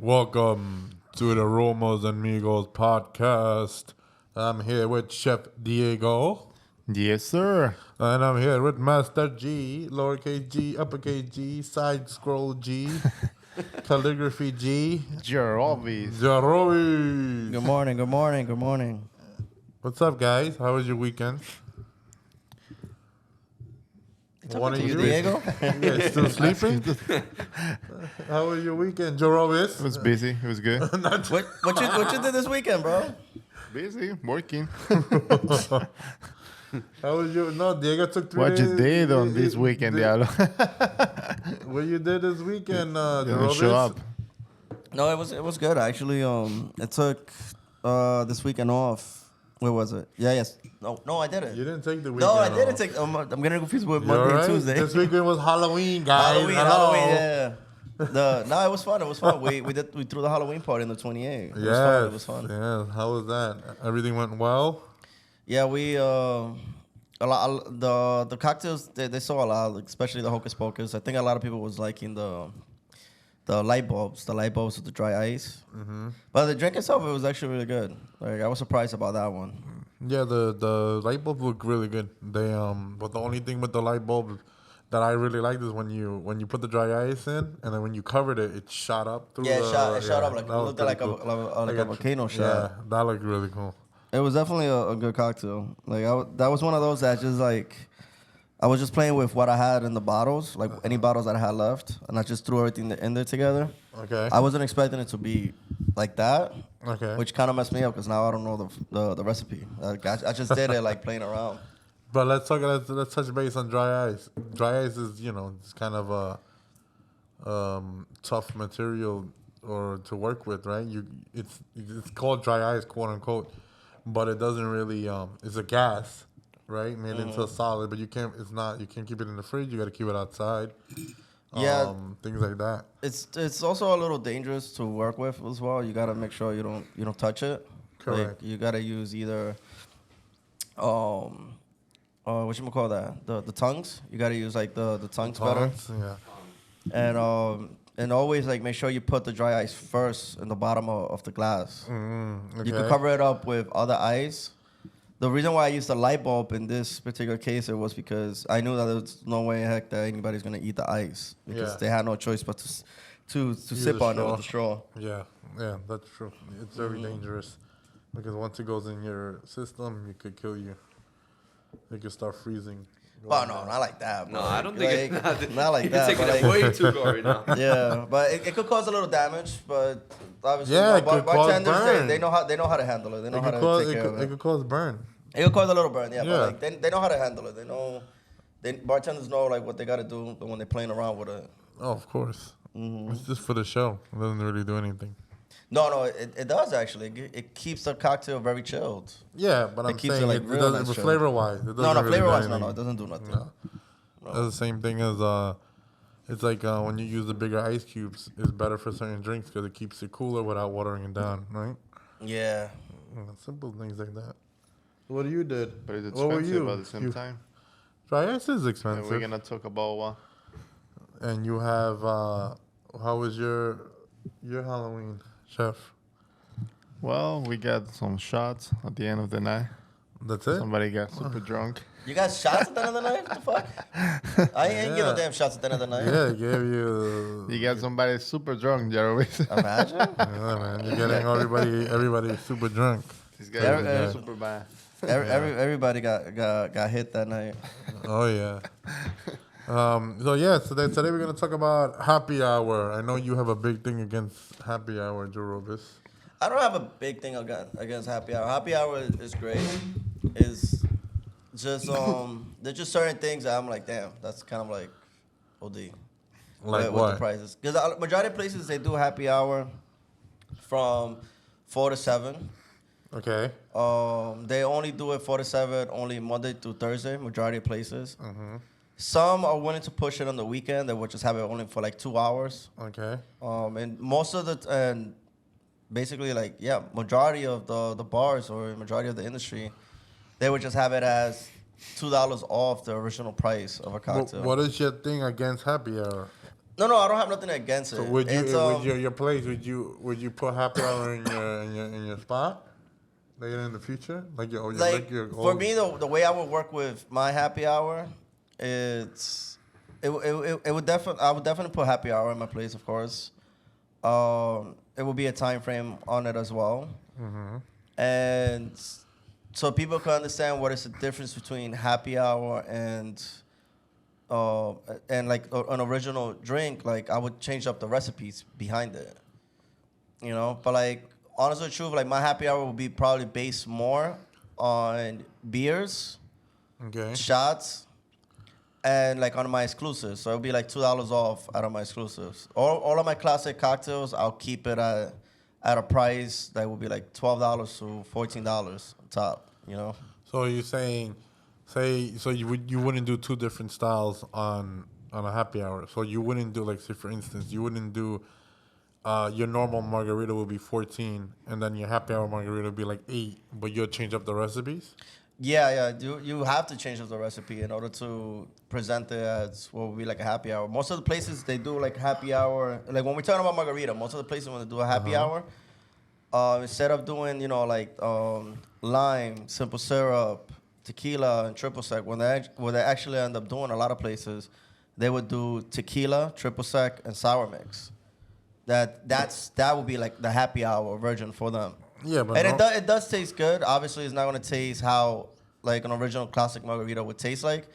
Welcome to the Aromas Amigos podcast. I'm here with Chef Diego. Yes, sir. And I'm here with Master G, lowercase g, uppercase G, side scroll G, calligraphy G, Jerovis. Jarobi. Good morning, good morning, good morning. What's up, guys? How was your weekend? One of to you, Diego? Yeah, still sleeping? How was your weekend, Jarovis? It was busy. It was good. What you did this weekend, bro? Busy, working. How was your... No, Diego took 3 What days. you did on this weekend, Diablo? What you did this weekend, Didn't Jarovis? show up. No, it was good actually. It took this weekend off. Where was it? Yes. No, I didn't. You didn't take the weekend No, I didn't off. take. I'm getting confused with You Monday alright? and Tuesday. This weekend was Halloween, guys. Halloween, Hello. yeah. No, it was fun. It was fun. We threw the Halloween party on the 28th. Yes. It was fun. Yeah. How was that? Everything went well. Yeah, we a lot. The cocktails they saw a lot, like, especially the Hocus Pocus. I think a lot of people was liking the light bulbs with the dry ice. Mm-hmm. But the drink itself, it was actually really good. Like I was surprised about that one. Yeah, the light bulbs look really good. They but the only thing with the light bulb that I really liked is when you put the dry ice in and then when you covered it, it shot up through. Yeah, the, it shot up like it that was looked like pretty cool. a volcano shot. Yeah, that looked really cool. It was definitely a good cocktail. Like that was one of those that just like I was just playing with what I had in the bottles, like any bottles that I had left, and I just threw everything in there together. Okay. I wasn't expecting it to be like that, Okay. which kind of messed me up because now I don't know the recipe. Like, I just did it like playing around. But let's touch base on dry ice. Dry ice is it's kind of a tough material or to work with, right? It's called dry ice, quote unquote, but it doesn't really it's a gas, right? Made into a solid, but you can't keep it in the fridge. You got to keep it outside. Yeah. Things like that. It's also a little dangerous to work with as well. You gotta make sure you don't touch it. Correct. Like, you gotta use either what you call that? The tongues. You gotta use like the tongues better. Yeah. And always like make sure you put the dry ice first in the bottom of the glass. Okay. You can cover it up with other ice. The reason why I used the light bulb in this particular case it was because I knew that there was no way in heck that anybody's gonna eat the ice because they had no choice but to sip on it with the straw. Yeah, that's true. It's very dangerous because once it goes in your system, it could kill you. It could start freezing. Well, no, not like that. No, I don't think not like that. You're taking but it like, way too gory now. yeah, but it could cause a little damage. But obviously, Yeah, it could cause bartenders burn. they know how to handle it. They know how to take care of It it. could cause burn. It could cause a little burn, yeah. Yeah. But like they know how to handle it. Bartenders know like what they got to do when they're playing around with it. Oh, of course. It's just for the show. It doesn't really do anything. No, it does actually. It keeps the cocktail very chilled. Yeah, but I'm keeps it, saying like, it real doesn't. nice But chill. flavor wise, it doesn't. No, really flavor do wise, no, anything. it doesn't do nothing. No. That's the same thing as it's like when you use the bigger ice cubes. It's better for certain drinks because it keeps it cooler without watering it down, right? Yeah. Simple things like that. What you did? But it's What were expensive you? at the same time. Dry ice is And expensive. we're going to talk about what? And you have how was your Halloween, chef? Well, we got some shots at the end of the night. That's it. Somebody got super drunk. You got shots at the end of the night? What the fuck? I ain't get no damn shots at the end of the night. Yeah, they gave you. You got somebody super drunk, Jerovis. Imagine. Yeah, man, you're getting everybody super drunk. This Yeah, guy yeah. is super bad. Everybody got hit that night. Oh yeah. So today we're gonna talk about happy hour. I know you have a big thing against happy hour, Jerobis. I don't have a big thing against happy hour. Happy hour is great. Is just there's just certain things that I'm like, damn, that's kind of like OD. Like with what? the prices? Because majority of places they do happy hour from 4 to 7. Okay. They only do it 4 to 7, only Monday through Thursday. Majority of places. Mm-hmm. Some are willing to push it on the weekend. They would just have it only for like 2 hours. Okay. And most of and basically like majority of the bars or majority of the industry, they would just have it as $2 off the original price of a cocktail. What is your thing against happy hour? No, I don't have nothing against it. So would you, It's would your place, would you put happy hour in your spot later in the future? like for me the way I would work with my happy hour, it would definitely I would definitely put happy hour in my place, of course. It will be a time frame on it as well, and so people can understand what is the difference between happy hour and like an original drink. Like I would change up the recipes behind it, But like honestly, truth, like my happy hour would be probably based more on beers, Okay. shots, and like on my exclusives. So it'll be like $2 off out of my exclusives. All of my classic cocktails, I'll keep it at a price that will be like $12 to $14 on top. So you're saying, so you wouldn't do two different styles on a happy hour. So you wouldn't do, like, say for instance, you wouldn't do your normal margarita would be 14, and then your happy hour margarita would be like 8, but you'll change up the recipes. Yeah. You have to change up the recipe in order to present it as what would be like a happy hour. Most of the places they do like happy hour. Like when we're talking about margarita, most of the places when they do a happy hour, instead of doing lime, simple syrup, tequila, and triple sec, what they actually end up doing a lot of places, they would do tequila, triple sec, and sour mix. That would be like the happy hour version for them. Yeah, but And it does taste good. Obviously, it's not going to taste how like an original classic margarita would taste like.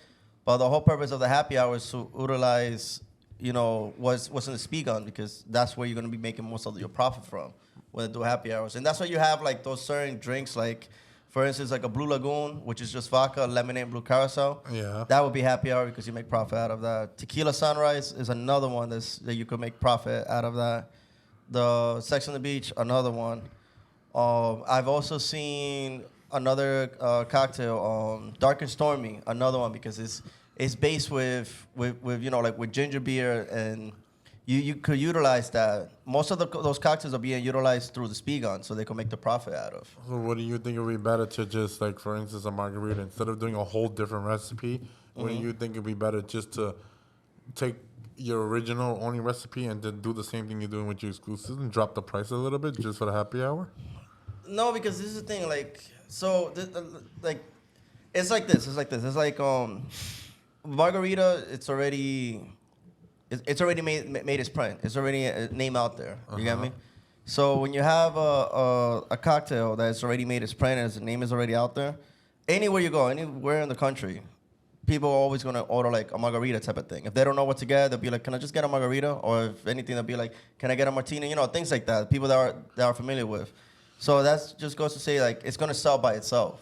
But the whole purpose of the happy hour is to utilize, what's in the speed gun, because that's where you're going to be making most of your profit from when they do happy hours. And that's why you have like those certain drinks, like for instance, like a Blue Lagoon, which is just vodka, lemonade, blue carousel. Yeah. That would be happy hour because you make profit out of that. Tequila Sunrise is another one that you could make profit out of that. The Sex on the Beach, another one. I've also seen another cocktail, Dark and Stormy, another one, because it's based with like with ginger beer, and you could utilize that. Most of those cocktails are being utilized through the speed gun, so they can make the profit out of. So what do you think it would be better to just, like, for instance, a margarita, instead of doing a whole different recipe, what do you think it would be better just to take your original only recipe and then do the same thing you're doing with your exclusives and drop the price a little bit just for the happy hour? No, because this is the thing. Like, so, like, it's like this. It's like margarita. It's already made its print. It's already a name out there. You get me? So when you have a cocktail that's already made its print and its name is already out there, anywhere you go, anywhere in the country, people are always gonna order like a margarita type of thing. If they don't know what to get, they'll be like, "Can I just get a margarita?" Or if anything, they'll be like, "Can I get a martini?" Things like that. People that are familiar with. So that just goes to say, like, it's gonna sell by itself.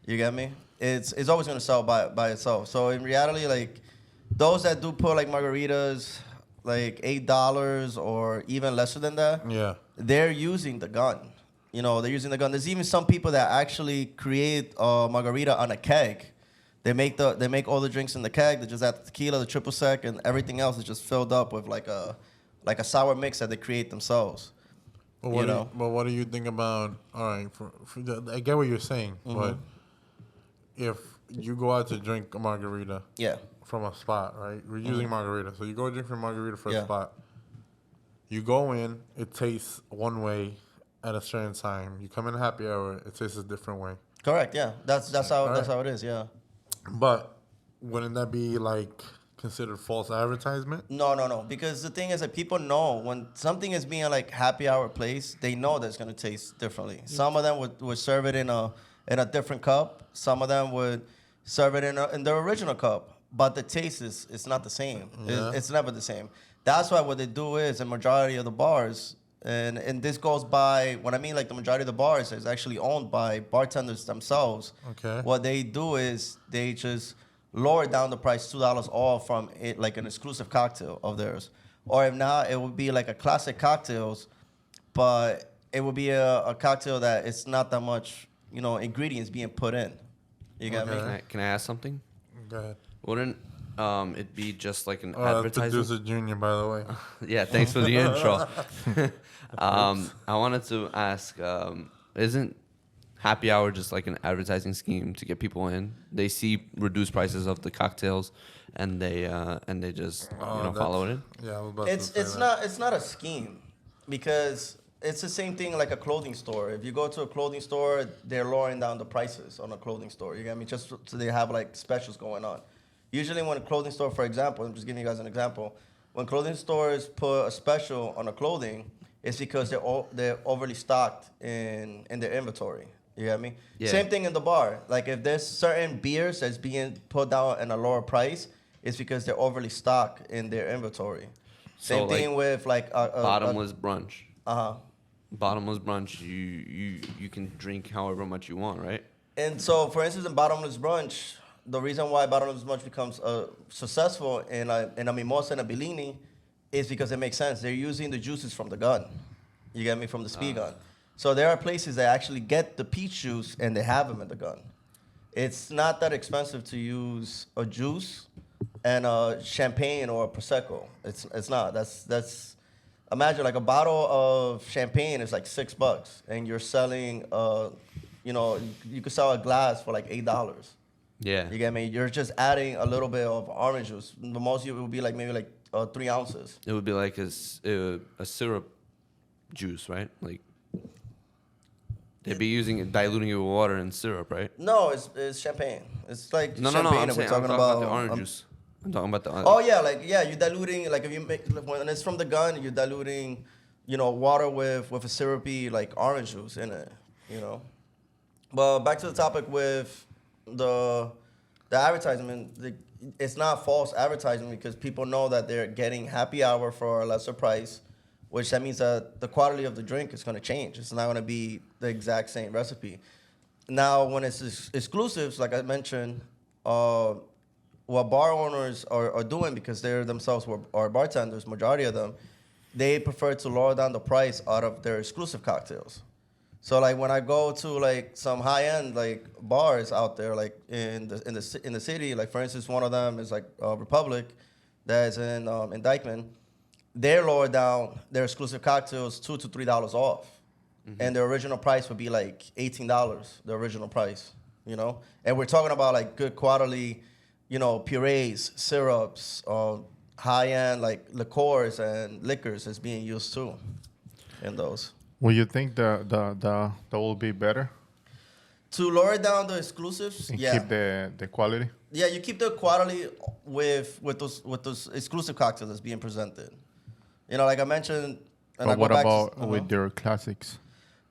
You get me? It's always gonna sell by itself. So in reality, like, those that do put like margaritas like $8 or even lesser than that, Yeah. they're using the gun. They're using the gun. There's even some people that actually create a margarita on a keg. They make all the drinks in the keg. They just add the tequila, the triple sec, and everything else is just filled up with like a sour mix that they create themselves. But what do you think about? All right, I get what you're saying, but if you go out to drink a margarita, from a spot, right? We're using margarita, so you go drink from margarita for a spot. You go in, it tastes one way at a certain time. You come in happy hour, it tastes a different way. Correct. Yeah, that's how it is. Yeah. But wouldn't that be like considered false advertisement? No. Because the thing is that people know when something is being like happy hour place, they know that it's gonna taste differently. Some of them would serve it in a different cup. Some of them would serve it in their original cup. But the taste is not the same. Yeah. It's never the same. That's why what they do is a majority of the bars, and this goes by, when I mean like the majority of the bars is actually owned by bartenders themselves. Okay. What they do is they just lower down the price $2 off from it, like an exclusive cocktail of theirs. Or if not, it would be like a classic cocktails, but it would be a cocktail that it's not that much, ingredients being put in. You get me? Can I ask something? Go ahead. Wouldn't it be just like an advertising? Producer Junior, by the way. Yeah, thanks for the intro. I wanted to ask, isn't happy hour just like an advertising scheme to get people in? They see reduced prices of the cocktails, and they just follow it in. Yeah, I was about It's to say it's that. not it's not a scheme because it's the same thing like a clothing store. If you go to a clothing store, they're lowering down the prices on a clothing store. You get me? Just so they have like specials going on. Usually, when a clothing store, for example, I'm just giving you guys an example. When clothing stores put a special on a clothing, it's because they're overly stocked in their inventory. You get me? Yeah. Same thing in the bar. Like if there's certain beers that's being put down at a lower price, it's because they're overly stocked in their inventory. So, Same thing with like Bottomless brunch. Uh-huh. Bottomless brunch. You can drink however much you want, right? And so, for instance, in bottomless brunch, the reason why bottomless brunch becomes successful in a mimosa and a bellini is because it makes sense. They're using the juices from the gun. You get me? From the speed gun. So there are places that actually get the peach juice and they have them in the gun. It's not that expensive to use a juice and a champagne or a prosecco. It's not. That's imagine like a bottle of champagne is like $6, and you're selling you could sell a glass for like $8. Yeah. You get me? You're just adding a little bit of orange juice. The most it would be like maybe like 3 ounces. It would be like a syrup juice, right? Like they'd be diluting it with water and syrup, right? No, it's champagne. It's like No. champagne I'm that saying, we're I'm talking talking about the about. orange juice. I'm talking about the. Oh yeah, you're diluting like if you make when it's from the gun, you're diluting, water with a syrupy like orange juice in it, But back to the topic with the advertisement, it's not false advertising because people know that they're getting happy hour for a lesser price, which that means that the quality of the drink is going to change. It's not going to be the exact same recipe. Now, when it's exclusives, like I mentioned, what bar owners are doing because they're themselves are bartenders, majority of them, they prefer to lower down the price out of their exclusive cocktails. So like when I go to like some high end like bars out there like in the city, like for instance one of them is like Republic, that's in Dykeman. They lower down their exclusive cocktails $2 to $3 off, and the original price would be like $18. The original price, and we're talking about like good quality, purees, syrups, high end like liqueurs and liquors is being used too, in those. Will you think that will be better To lower down the exclusives, and yeah. keep the quality? Yeah, you keep the quality with those exclusive cocktails that's being presented. Like I mentioned. And I But go what back about with their classics?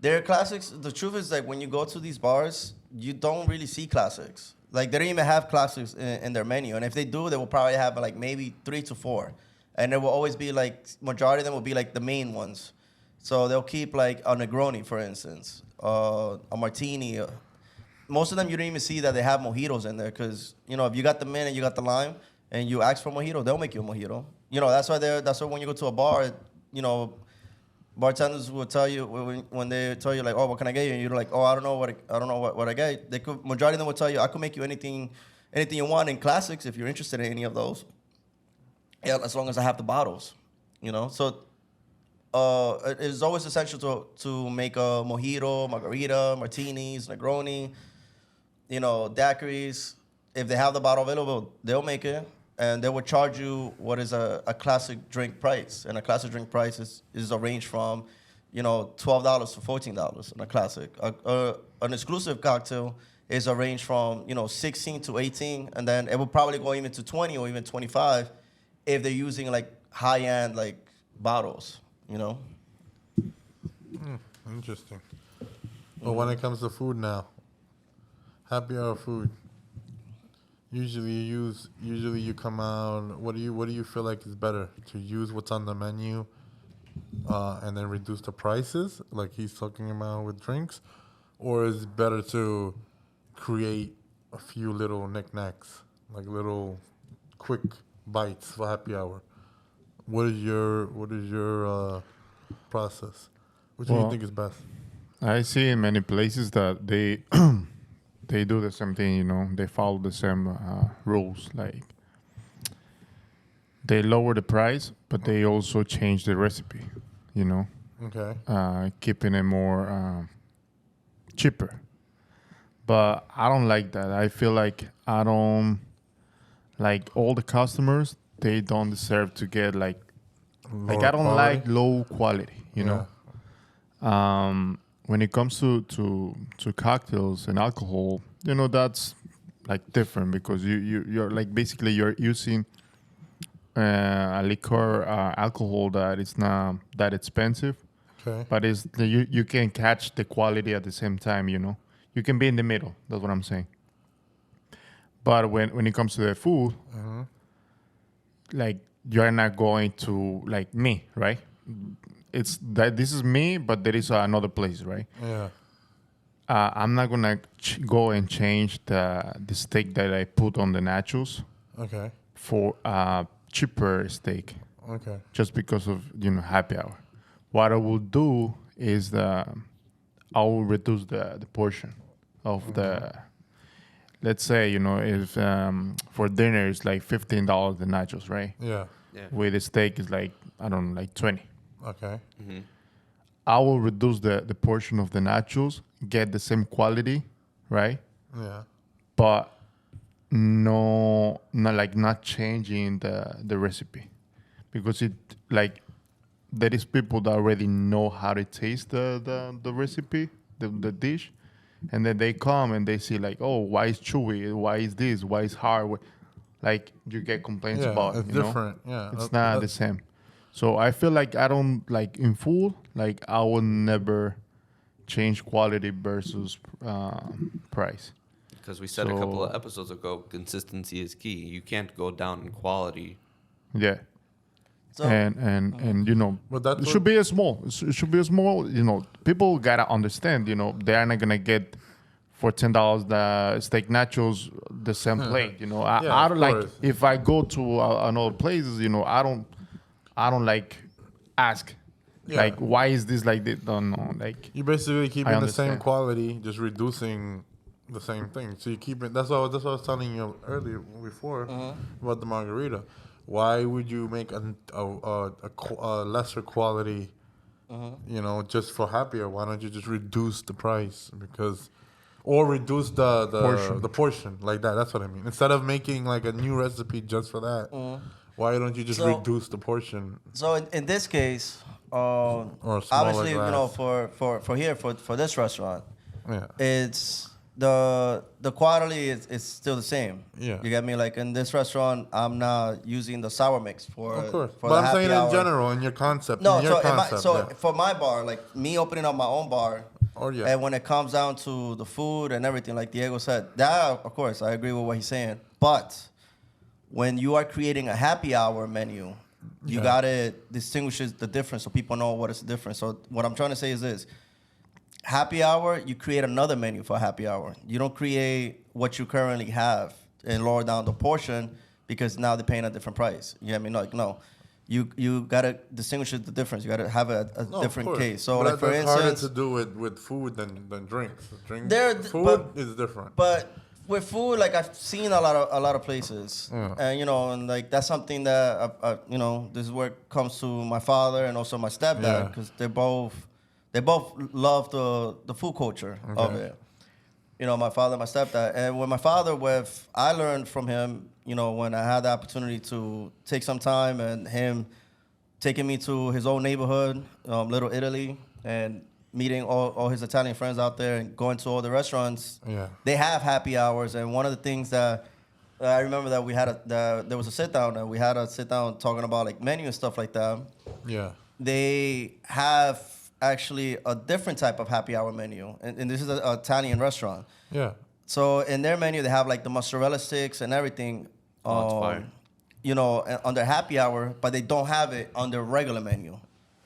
their classics? The truth is that when you go to these bars, you don't really see classics. Like they don't even have classics in their menu, and if they do, they will probably have like maybe 3 to 4, and it will always be like majority of them will be like the main ones. So they'll keep like a Negroni, for instance, a martini. Most of them you don't even see that they have mojitos in there because if you got the mint and you got the lime and you ask for a mojito, they'll make you a mojito. That's why when you go to a bar, bartenders will tell you when they tell you like, oh, what can I get you? And you're like, oh, I don't know what I get. Majority of them will tell you I could make you anything you want in classics if you're interested in any of those. Yeah, as long as I have the bottles, So it is always essential to make a mojito, margarita, martinis, Negroni, daiquiris. If they have the bottle available, they'll make it, and they will charge you what is a classic drink price. And a classic drink price is a range from, $12 to $14 in a classic. An exclusive cocktail is a range from 16 to 18, and then it will probably go even to 20 or even 25 if they're using like high end like bottles. Interesting. But when it comes to food now, happy hour food. Usually you come out. What do you feel like is better, to use what's on the menu, and then reduce the prices like he's talking about with drinks, or is it better to create a few little knickknacks, like little quick bites for happy hour? What is your process? Which do you think is best? I see in many places that they they do the same thing. They follow the same rules. Like they lower the price, but they also change the recipe. Okay. Keeping it more cheaper. but I don't like that. I feel like I don't like all the customers. They don't deserve to get like Lower I don't quality? like low quality. You know, when it comes to cocktails and alcohol, you know that's like different because you're like basically you're using a liquor alcohol that is not that expensive, Okay. but you can catch the quality at the same time. You know, you can be in the middle. That's what I'm saying. But when it comes to the food, like you're not going to like me, right? It's that this is me, but there is another place, right? Yeah. I'm not gonna go and change the steak that I put on the nachos Okay. for a cheaper steak Okay. just because of happy hour. What I will do is I will reduce the portion of the. Let's say if for dinner it's like $15 the nachos, right? Yeah. Yeah. With the steak is like I don't know, like 20. Okay. I will reduce the portion of the nachos, get the same quality, right? Yeah. But no, not changing the recipe because it like there is people that already know how to taste the recipe, the dish, and then they come and they see like, oh, why is chewy? Why is this? Why is hard? Like you get complaints Yeah. about, It's different. Yeah. it's not the same. So I feel like I don't like in full. Like I will never change quality versus price. Because we said a couple of So- episodes ago, consistency is key. You can't go down in quality. Yeah. So And But that's it what- should be a small. It should be a small. People gotta understand. They are not gonna get for $10 the steak nachos the same plate. I, Yeah, I of don't like course. if I go to another places. I don't like ask Yeah. like why is this like this? Don't know like You basically keeping the same understand. quality, just reducing the same thing. So you keep it. That's what I was telling you earlier before about the margarita. Why would you make a lesser quality? Just for happier. Why don't you just reduce the price or reduce the Portion. the portion like that? That's what I mean. Instead of making like a new recipe just for that, why don't you just So- reduce the portion? So in this case, a smaller obviously, glass. for this restaurant, Yeah. it's the quality is still the same. Yeah. You get me? Like in this restaurant, I'm not using the sour mix for Of course. for But the I'm happy saying hour. in general, in your concept. No, in your so concept, for my bar, like me opening up my own bar, Oh, yeah. and when it comes down to the food and everything, like Diego said, that of course I agree with what he's saying. But when you are creating a happy hour menu, you Yeah. gotta distinguish the difference so people know what is the difference. So what I'm trying to say is this: happy hour, you create another menu for happy hour. You don't create what you currently have and lower down the portion because now they're paying a different price. You know what I mean? Like no. You gotta distinguish the difference. You gotta have a No, of different course. case. So But like for that's harder instance, to do with food than drinks. Drinks, There- food but- is different. but with food, like I've seen a lot of places, and and like that's something that this is where it comes to my father and also my stepdad Yeah. because they both love the food culture of Okay. it. My father and my stepdad, and when my father I learned from him. When I had the opportunity to take some time and him taking me to his old neighborhood, Little Italy, and meeting all his Italian friends out there and going to all the restaurants. Yeah. They have happy hours, and one of the things that I remember that we had there was a sit down, and we had a sit down talking about like menu and stuff like that. Yeah. They have actually a different type of happy hour menu, and this is an Italian restaurant. Yeah. So in their menu, they have like the mozzarella sticks and everything. Oh, it's fire. On their happy hour, but they don't have it on their regular menu.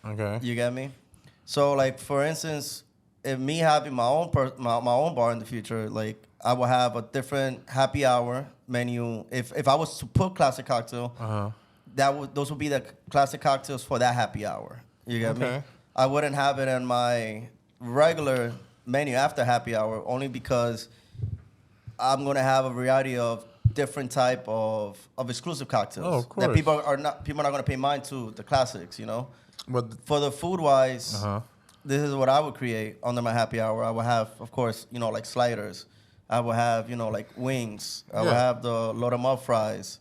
Okay. You get me? So like for instance, if me having my own my own bar in the future, like I will have a different happy hour menu. If I was to put classic cocktail, those would be the classic cocktails for that happy hour. You get me? Okay. I wouldn't have it in my regular menu after happy hour only because I'm gonna have a variety of different type of exclusive cocktails Oh, of that course. people are not gonna pay mind to the classics, But For the food wise, Uh-huh. this is what I would create under my happy hour. I would have, of course, like sliders, I would have, like wings. I would have the load 'em up fries.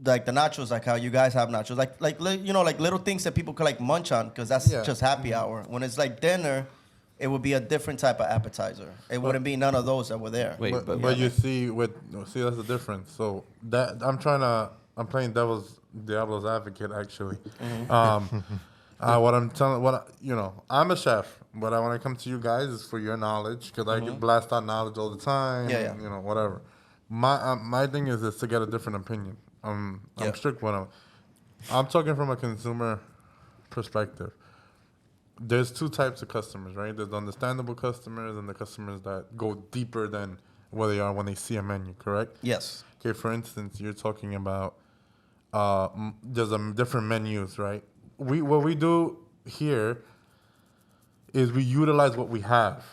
Like the nachos, like how you guys have nachos, like little things that people could like munch on because that's just happy hour. When it's like dinner, it would be a different type of appetizer. It wouldn't be none of those that were there. Wait, but you see that's the difference. So that I'm playing devil's advocate actually. I'm a chef, but when I come to you guys, it's for your knowledge because I can blast out knowledge all the time. Whatever. My thing is to get a different opinion. I'm strict when I'm talking from a consumer perspective. There's two types of customers, right? There's the understandable customers and the customers that go deeper than where they are when they see a menu, correct? Yes. Okay, for instance, you're talking about there's different menus, right? What we do here is we utilize what we have.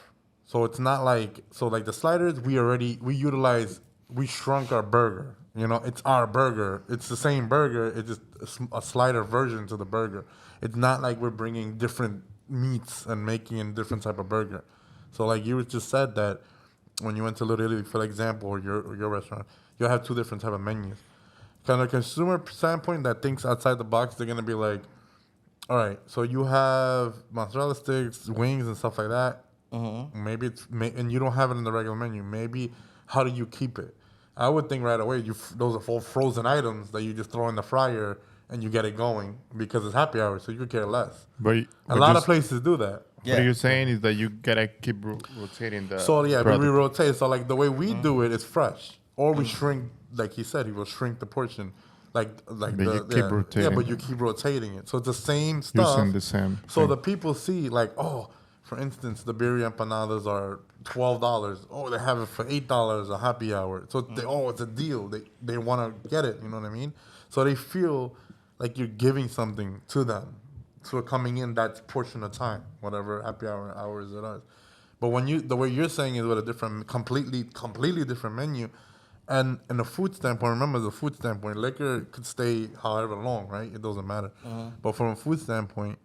So it's not like the sliders we shrunk our burger. It's our burger. It's the same burger. It's just a slider version to the burger. It's not like we're bringing different meats and making a different type of burger. So like you just said that when you went to Little Italy, for example, or your restaurant, you'll have two different type of menus. Kind of consumer standpoint that thinks outside the box, they're gonna be like, all right, so you have mozzarella sticks, wings, and stuff like that. Mm-hmm. Maybe and you don't have it in the regular menu. Maybe how do you keep it? I would think right away those are full frozen items that you just throw in the fryer and you get it going because it's happy hour, so you could care less. But a lot of places do that. Yeah. What you're saying is that you gotta keep rotating the. So yeah, we rotate. So like the way we do it is fresh, or we shrink. Like he said, he will shrink the portion. But you keep rotating it. So it's the same stuff. Using the same. So the people see like, oh, for instance, the birria empanadas are $12. Oh, they have it for $8 a happy hour. So it's a deal. They want to get it. You know what I mean? So they feel like you're giving something to them. So coming in that portion of time, whatever happy hours it is. But the way you're saying is with a completely different menu. And in a food standpoint, remember the food standpoint, liquor could stay however long, right? It doesn't matter. But from a food standpoint,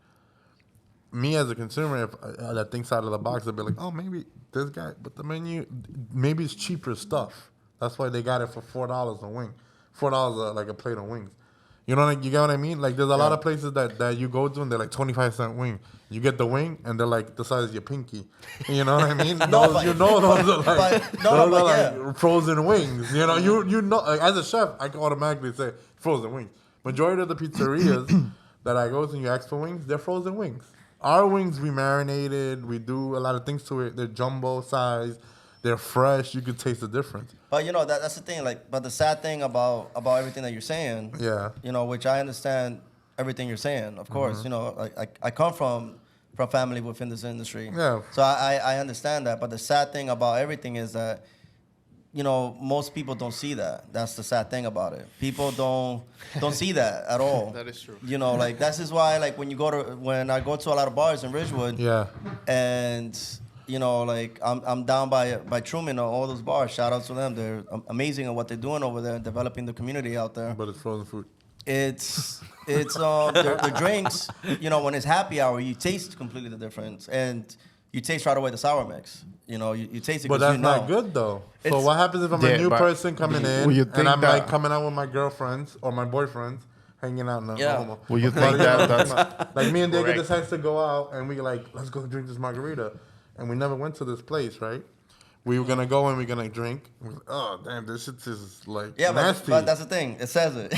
me as a consumer, if that thinks out of the box, I'd be like, oh, maybe this guy, but the menu, maybe it's cheaper stuff. That's why they got it for $4 a wing, $4 like a plate of wings. You get what I mean? Like there's a lot of places that you go to and they're like 25-cent wing. You get the wing and they're like the size of your pinky. You know what I mean? Those are like frozen wings. Like, as a chef, I can automatically say frozen wings. Majority of the pizzerias that I go to and you ask for wings, they're frozen wings. Our wings we marinated, we do a lot of things to it. They're jumbo size, they're fresh. You can taste the difference. But that's the thing. Like, but the sad thing about everything that you're saying, which I understand everything you're saying. Of course, I come from family within this industry. Yeah. So I understand that. But the sad thing about everything is that, most people don't see that. That's the sad thing about it. People don't see that at all. That is true. Like this is why like when I go to a lot of bars in Ridgewood. Yeah. And like I'm down by Truman or all those bars. Shout out to them. They're amazing at what they're doing over there, developing the community out there. But it's frozen food. It's the drinks. When it's happy hour, you taste completely the difference, and you taste right away the sour mix. You taste it. But that's not good though. So what happens if I'm a new person coming in and I'm like coming out with my girlfriends or my boyfriends? Hanging out in the Well, you think that's like me and Diego decides to go out and we like, let's go drink this margarita. And we never went to this place, right? We were gonna go and we're gonna drink. Oh damn, this shit is like nasty. But that's the thing. It says it.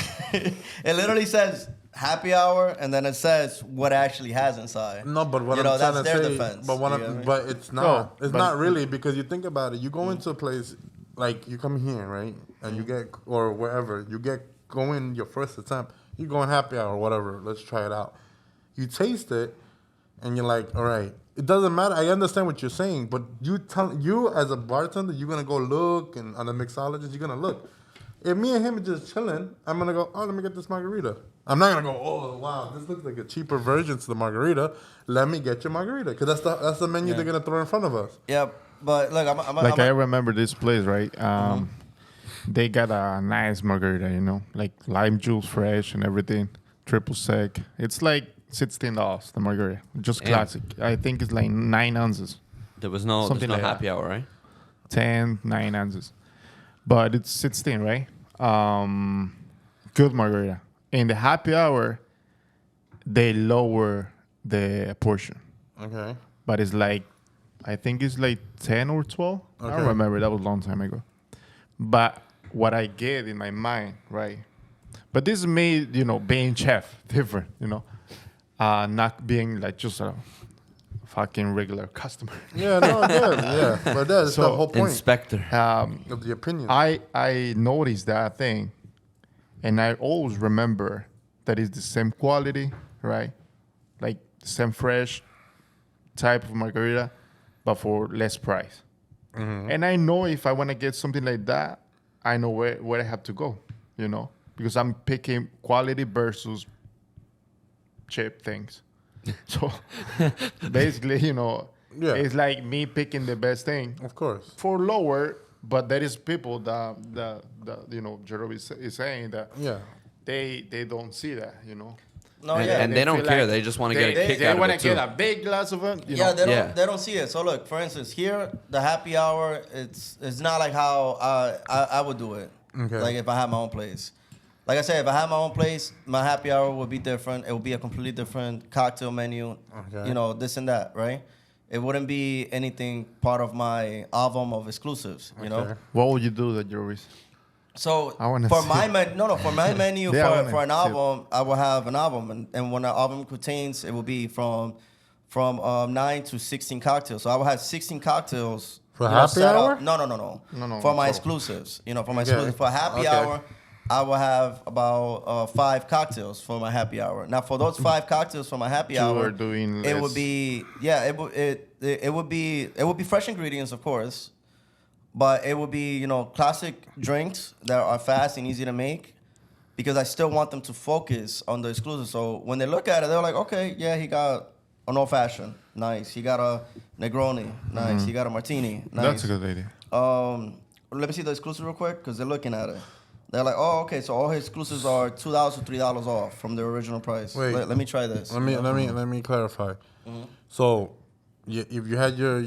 It literally says happy hour, and then it says what it actually has inside. No, but what I'm trying to say, defense. But it's not. It's not really because you think about it. You go into a place like you come here, right, and you get or wherever you go in your first attempt. You go in happy hour or whatever. Let's try it out. You taste it, and you're like, all right. It doesn't matter. I understand what you're saying, but you as a bartender, you're gonna go look, and on a mixologist, you're gonna look. If me and him are just chilling, I'm gonna go, oh, let me get this margarita. I'm not gonna go, oh wow, this looks like a cheaper version to the margarita. Let me get your margarita, because that's the menu they're gonna throw in front of us. Yeah, but look, I remember this place, right? They got a nice margarita, like lime juice fresh and everything, triple sec. It's like $16 the margarita, just classic. I think it's like 9 ounces. There's no happy hour, right? 10, 9 ounces. But it's 16, right? Good margarita. In the happy hour, they lower the portion. Okay. But it's like, I think it's like 10 or 12. I Okay. don't remember. That was a long time ago. But what I get in my mind, right? But this is me, being chef, different, not being like just a fucking regular customer. Yeah, no, yeah. But that's the So, whole point Inspector. of the opinion. I noticed that thing, and I always remember that it's the same quality, right? Like the same fresh type of margarita, but for less price. And I know if I want to get something like that, I know where I have to go, because I'm picking quality versus cheap things. So basically, Yeah. it's like me picking the best thing Of course. for lower, but there is people that Jerome is saying that Yeah. they don't see that, No, and, yeah. and they don't feel care. like they just want to get a kick they out of want it to too. get a big glass of it. Yeah, Yeah. they don't see it. So look, for instance, here the happy hour, it's not like how I would do it. Okay. Like if I had my own place. Like I said, if I had my own place, my happy hour would be different. It would be a completely different cocktail menu. Okay. This and that, right? It wouldn't be anything part of my album of exclusives. You know. Okay. What would you do, that Joris? So I wanna for see my it. for my menu Yeah, I wanna for an see it. album, I will have an album, and when an album contains, it will be from 9 to 16 cocktails. So I will have 16 cocktails For happy set hour? up. No. No, For my total. exclusives, for my Okay. exclusives. For happy Okay. hour, I will have about 5 cocktails for my happy hour. Now for those 5 cocktails for my happy You hour, are doing it less. would be it would be fresh ingredients, of course. But it would be, classic drinks that are fast and easy to make, because I still want them to focus on the exclusive. So when they look at it, they're like, okay, yeah, he got an old fashioned, nice. He got a Negroni, nice. He got a martini, nice. That's a good idea. Let me see the exclusive real quick, because they're looking at it. They're like, oh, okay, so all his exclusives are $2 to $3 off from their original price. Wait. Let me try this. Let me clarify. So, if you had your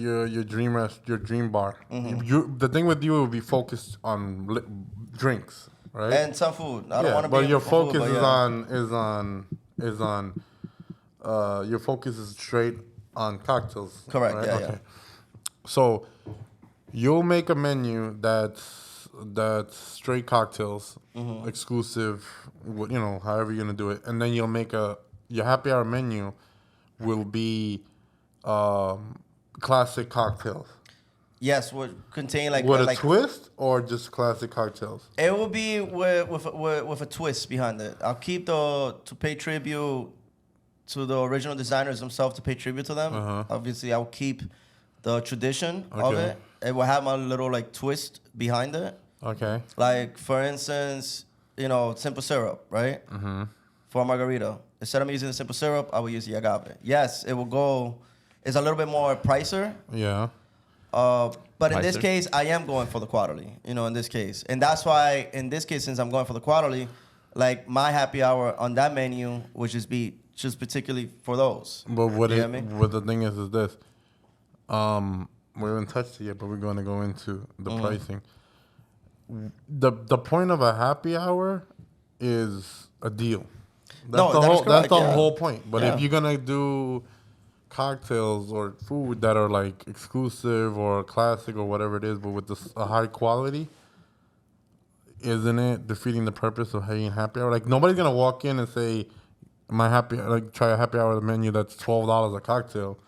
dream bar, the thing with you would be focused on drinks, right? And some food. I don't want to be. But your for food, focus but is on your focus is straight on cocktails. Correct, Right? yeah, Okay. yeah. So, you'll make a menu that's straight cocktails, exclusive, however you're gonna do it, and then you'll make your happy hour menu will be classic cocktails Yes, would contain like with a like twist, or just classic cocktails. it will be with a twist behind it. I'll keep to pay tribute to the original designers themselves, to pay tribute to them. Obviously, I'll keep the tradition of Okay. it. It will have my little like twist behind it. Okay. Like for instance, simple syrup, right? For a margarita, instead of using the simple syrup, I will use the agave. Yes, it will go. It's a little bit more pricier. Yeah. But in this Nicer. case, I am going for the quality, in this case. And that's why, in this case, since I'm going for the quality, like my happy hour on that menu would just be just particularly for those. But what You it, get me? what the thing is this. We haven't touched it yet, but we're going to go into the pricing. The point of a happy hour is a deal. No, that is correct, That's the yeah. whole point. But Yeah. if you're gonna do cocktails or food that are like exclusive or classic or whatever it is, but with a high quality, isn't it defeating the purpose of having happy hour? Like nobody's gonna walk in and say, try a happy hour menu that's $12 a cocktail.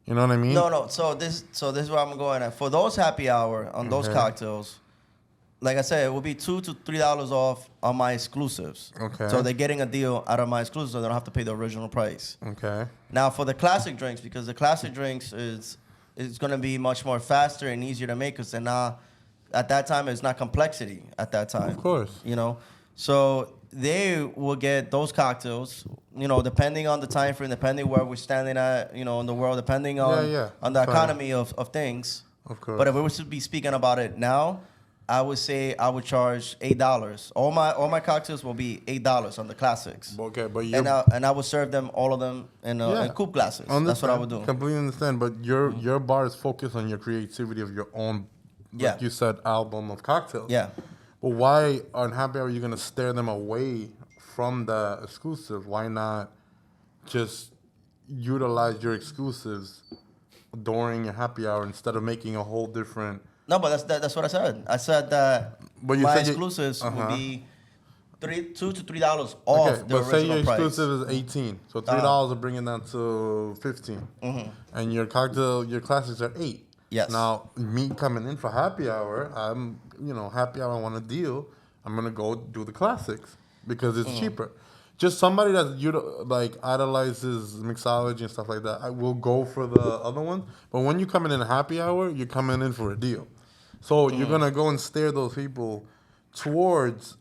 You know what I mean? No. So this is where I'm going at. For those happy hour on those Okay. cocktails, like I said, it will be $2 to $3 off on my exclusives. Okay. So they're getting a deal out of my exclusives, so they don't have to pay the original price. Okay. Now for the classic drinks, because the classic drinks is going to be much more faster and easier to make, because they're not, at that time, it's not complexity at that time. Of course. So they will get those cocktails, depending on the time frame, depending where we're standing at, in the world, depending on on the Fine. economy of things. Of course. But if we were to be speaking about it now, I would say I would charge $8. All my cocktails will be $8 on the classics. Okay, but And I would serve them, all of them, in coupe glasses. That's what I would do. Completely understand, but your bar is focused on your creativity of your own Yeah. like you said, album of cocktails. Yeah. But why on happy hour are you gonna steer them away from the exclusive? Why not just utilize your exclusives during your happy hour instead of making a whole different? No, but that's what I said. I said that But you my said exclusives would uh-huh. be $2 to $3 off Okay, the but say your original price. exclusive is 18, so $3 will bring it down to 15, and your cocktail, your classics are 8. Yes. Now, me coming in for happy hour, I'm happy hour. I want a deal. I'm gonna go do the classics because it's cheaper. Just somebody that like idolizes mixology and stuff like that, I will go for the other one. But when you come in happy hour, you're coming in for a deal. So you're gonna go and steer those people towards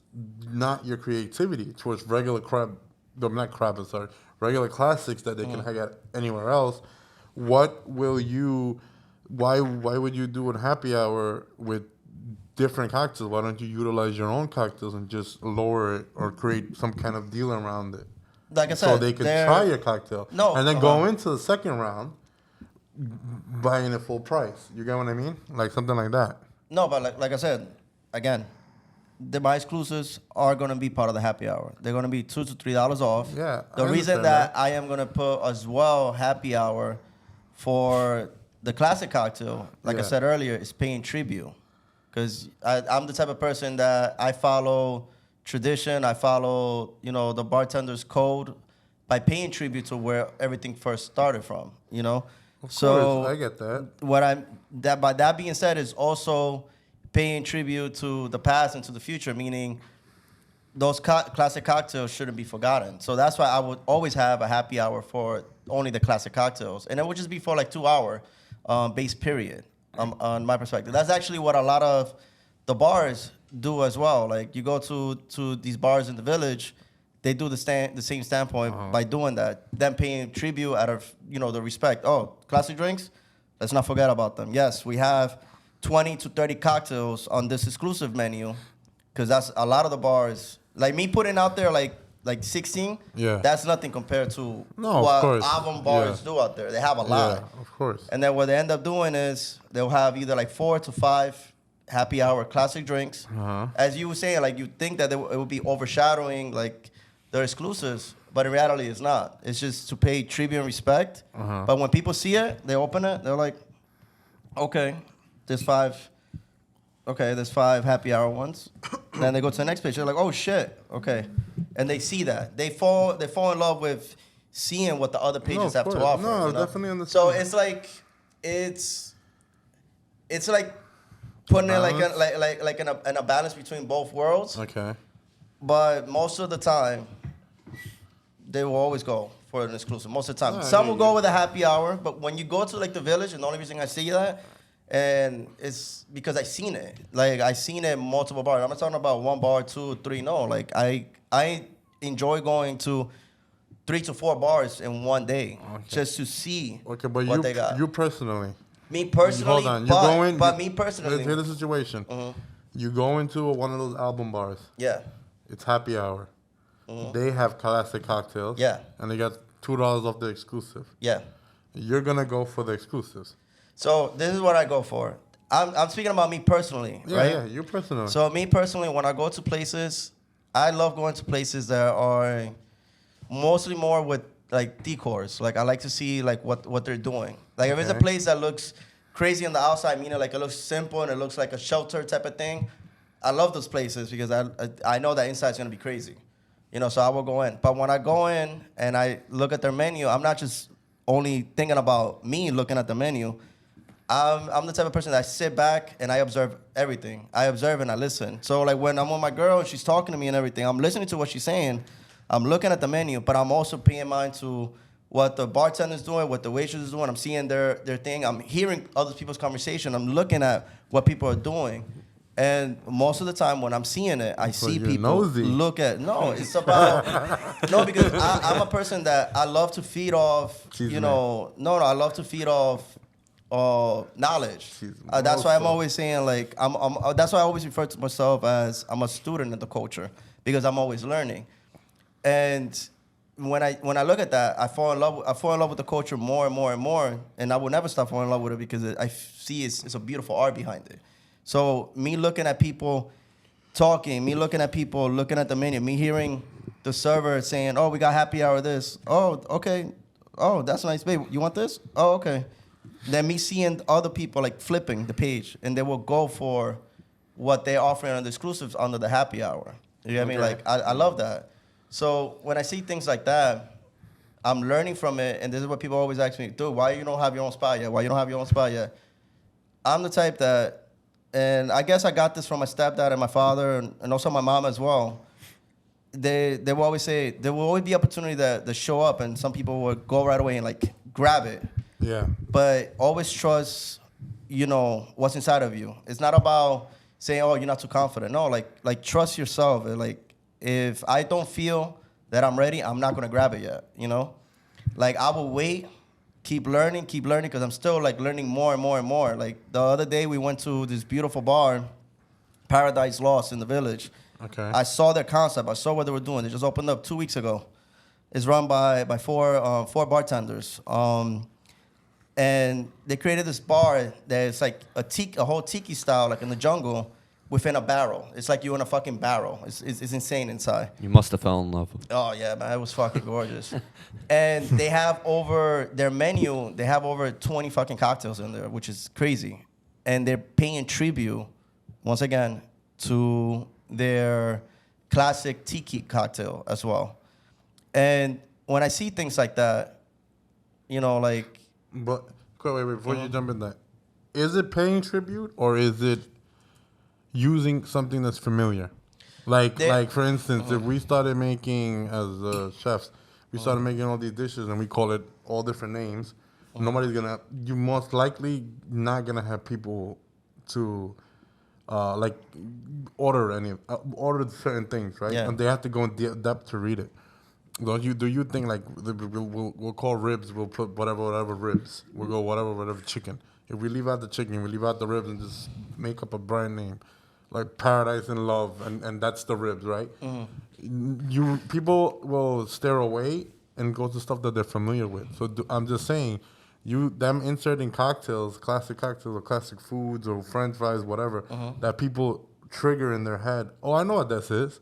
not your creativity, towards regular regular classics that they can get anywhere else. What will you? Why would you do a happy hour with different cocktails? Why don't you utilize your own cocktails and just lower it or create some kind of deal around it? Like I said, So they can try your cocktail. No, and then go into the second round buying it full price. You get what I mean? Like something like that. No, but like I said, again, my exclusives are gonna be part of the happy hour. They're gonna be $2 to $3 off. Yeah, The I reason understand that that. I am gonna put as well happy hour for the classic cocktail, like I Yeah. said earlier, is paying tribute. Because I'm the type of person that I follow tradition. I follow, the bartender's code by paying tribute to where everything first started from. Of So course, I get that. by that being said, is also paying tribute to the past and to the future, meaning those classic cocktails shouldn't be forgotten. So that's why I would always have a happy hour for only the classic cocktails, and it would just be for like 2 hour base period. On my perspective, that's actually what a lot of the bars do as well. Like you go to these bars in the village, they do the same standpoint by doing that. Them paying tribute out of the respect. Oh, classic drinks, let's not forget about them. Yes, we have 20 to 30 cocktails on this exclusive menu, because that's a lot of the bars. Like me putting out there like 16, Yeah. that's nothing compared to No, of what course. album bars Yeah. do out there. They have a lot. Yeah, of course. And then what they end up doing is they'll have either like 4 to 5 happy hour classic drinks. As you were saying, like you think that it would be overshadowing like their exclusives, but in reality it's not. It's just to pay tribute and respect. But when people see it, they open it, they're like, okay, there's 5 happy hour ones. Then they go to the next page. They're like, oh shit, okay. And they see that. They fall in love with seeing what the other pages of have to course. offer. No, you know? definitely understand. So it's like putting it like in a balance between both worlds. Okay. But most of the time, they will always go for an exclusive. Most of the time, No, some I will mean, go with a happy hour. But when you go to like the village, and the only reason I see that, and it's because I seen it. Like I seen it in multiple bars. I'm not talking about 1 bar, 2, 3. No, like I enjoy going to 3 to 4 bars in one day just to see Okay, but what they got. you personally. Me personally, Hold on. but me personally, Here's the situation. You go into one of those album bars. yeah, It's happy hour. They have classic cocktails. Yeah. And they got $2 off the exclusive. yeah. You're gonna go for the exclusives. So this is what I go for. I'm speaking about me personally, Yeah, right? yeah. You personally. So me personally, when I go to places, I love going to places that are mostly more with like decors. Like I like to see like what they're doing. Like if it's a Okay. place that looks crazy on the outside, meaning like it looks simple and it looks like a shelter type of thing, I love those places because I know that inside's gonna be crazy. So I will go in. But when I go in and I look at their menu, I'm not just only thinking about me looking at the menu. I'm the type of person that I sit back and I observe everything. I observe and I listen. So like when I'm with my girl and she's talking to me and everything, I'm listening to what she's saying. I'm looking at the menu, but I'm also paying mind to what the bartender's doing, what the waitress is doing. I'm seeing their thing. I'm hearing other people's conversation. I'm looking at what people are doing. And most of the time when I'm seeing it, I see you're people nosy. look at, no, it's about, no, because I'm a person that I love to feed off, Cheese man. no, I love to feed off knowledge. She's That's why I'm also- always saying like, that's why I always refer to myself as I'm a student of the culture because I'm always learning. And when I look at that, I fall in love with the culture more and more and more, and I will never stop falling in love with it because I see it's a beautiful art behind it. So me looking at people talking, me looking at people looking at the menu, me hearing the server saying, "Oh, we got happy hour this. Oh, okay. Oh, that's nice, babe. You want this? Oh, okay." Then me seeing other people like flipping the page, and they will go for what they're offering on the exclusives under the happy hour. You know what I mean? Like I love that. So when I see things like that, I'm learning from it, and this is what people always ask me, dude, why you don't have your own spot yet? Why you don't have your own spot yet? I'm the type that, and I guess I got this from my stepdad and my father, and also my mom as well. They will always say there will always be opportunity to show up, and some people will go right away and like grab it. Yeah. But always trust, what's inside of you. It's not about saying, "Oh, you're not too confident." No, like trust yourself. Like if I don't feel that I'm ready, I'm not gonna grab it yet. Like I will wait, keep learning, because I'm still like learning more and more and more. Like the other day, we went to this beautiful bar, Paradise Lost in the Village. Okay. I saw their concept. I saw what they were doing. They just opened up 2 weeks ago. It's run by four bartenders. And they created this bar that's like a whole tiki style, like in the jungle, within a barrel. It's like you're in a fucking barrel. It's insane inside. You must have fell in love. Oh, yeah, man. It was fucking gorgeous. And they have their menu, they have over 20 fucking cocktails in there, which is crazy. And they're paying tribute, once again, to their classic tiki cocktail as well. And when I see things like that, like... But wait, before you jump in that, is it paying tribute or is it using something that's familiar? Like for instance, if we started making as chefs, we started making all these dishes and we call it all different names. You most likely not gonna have people to order certain things, right? Yeah. And they have to go in depth to read it. Do you think like we'll call ribs? We'll put whatever ribs. We'll go whatever chicken. If we leave out the chicken, we leave out the ribs and just make up a brand name, like Paradise and Love, and that's the ribs, right? Mm-hmm. People will stare away and go to stuff that they're familiar with. So I'm just saying, them inserting cocktails, classic cocktails or classic foods or French fries, whatever, that people trigger in their head. Oh, I know what this is.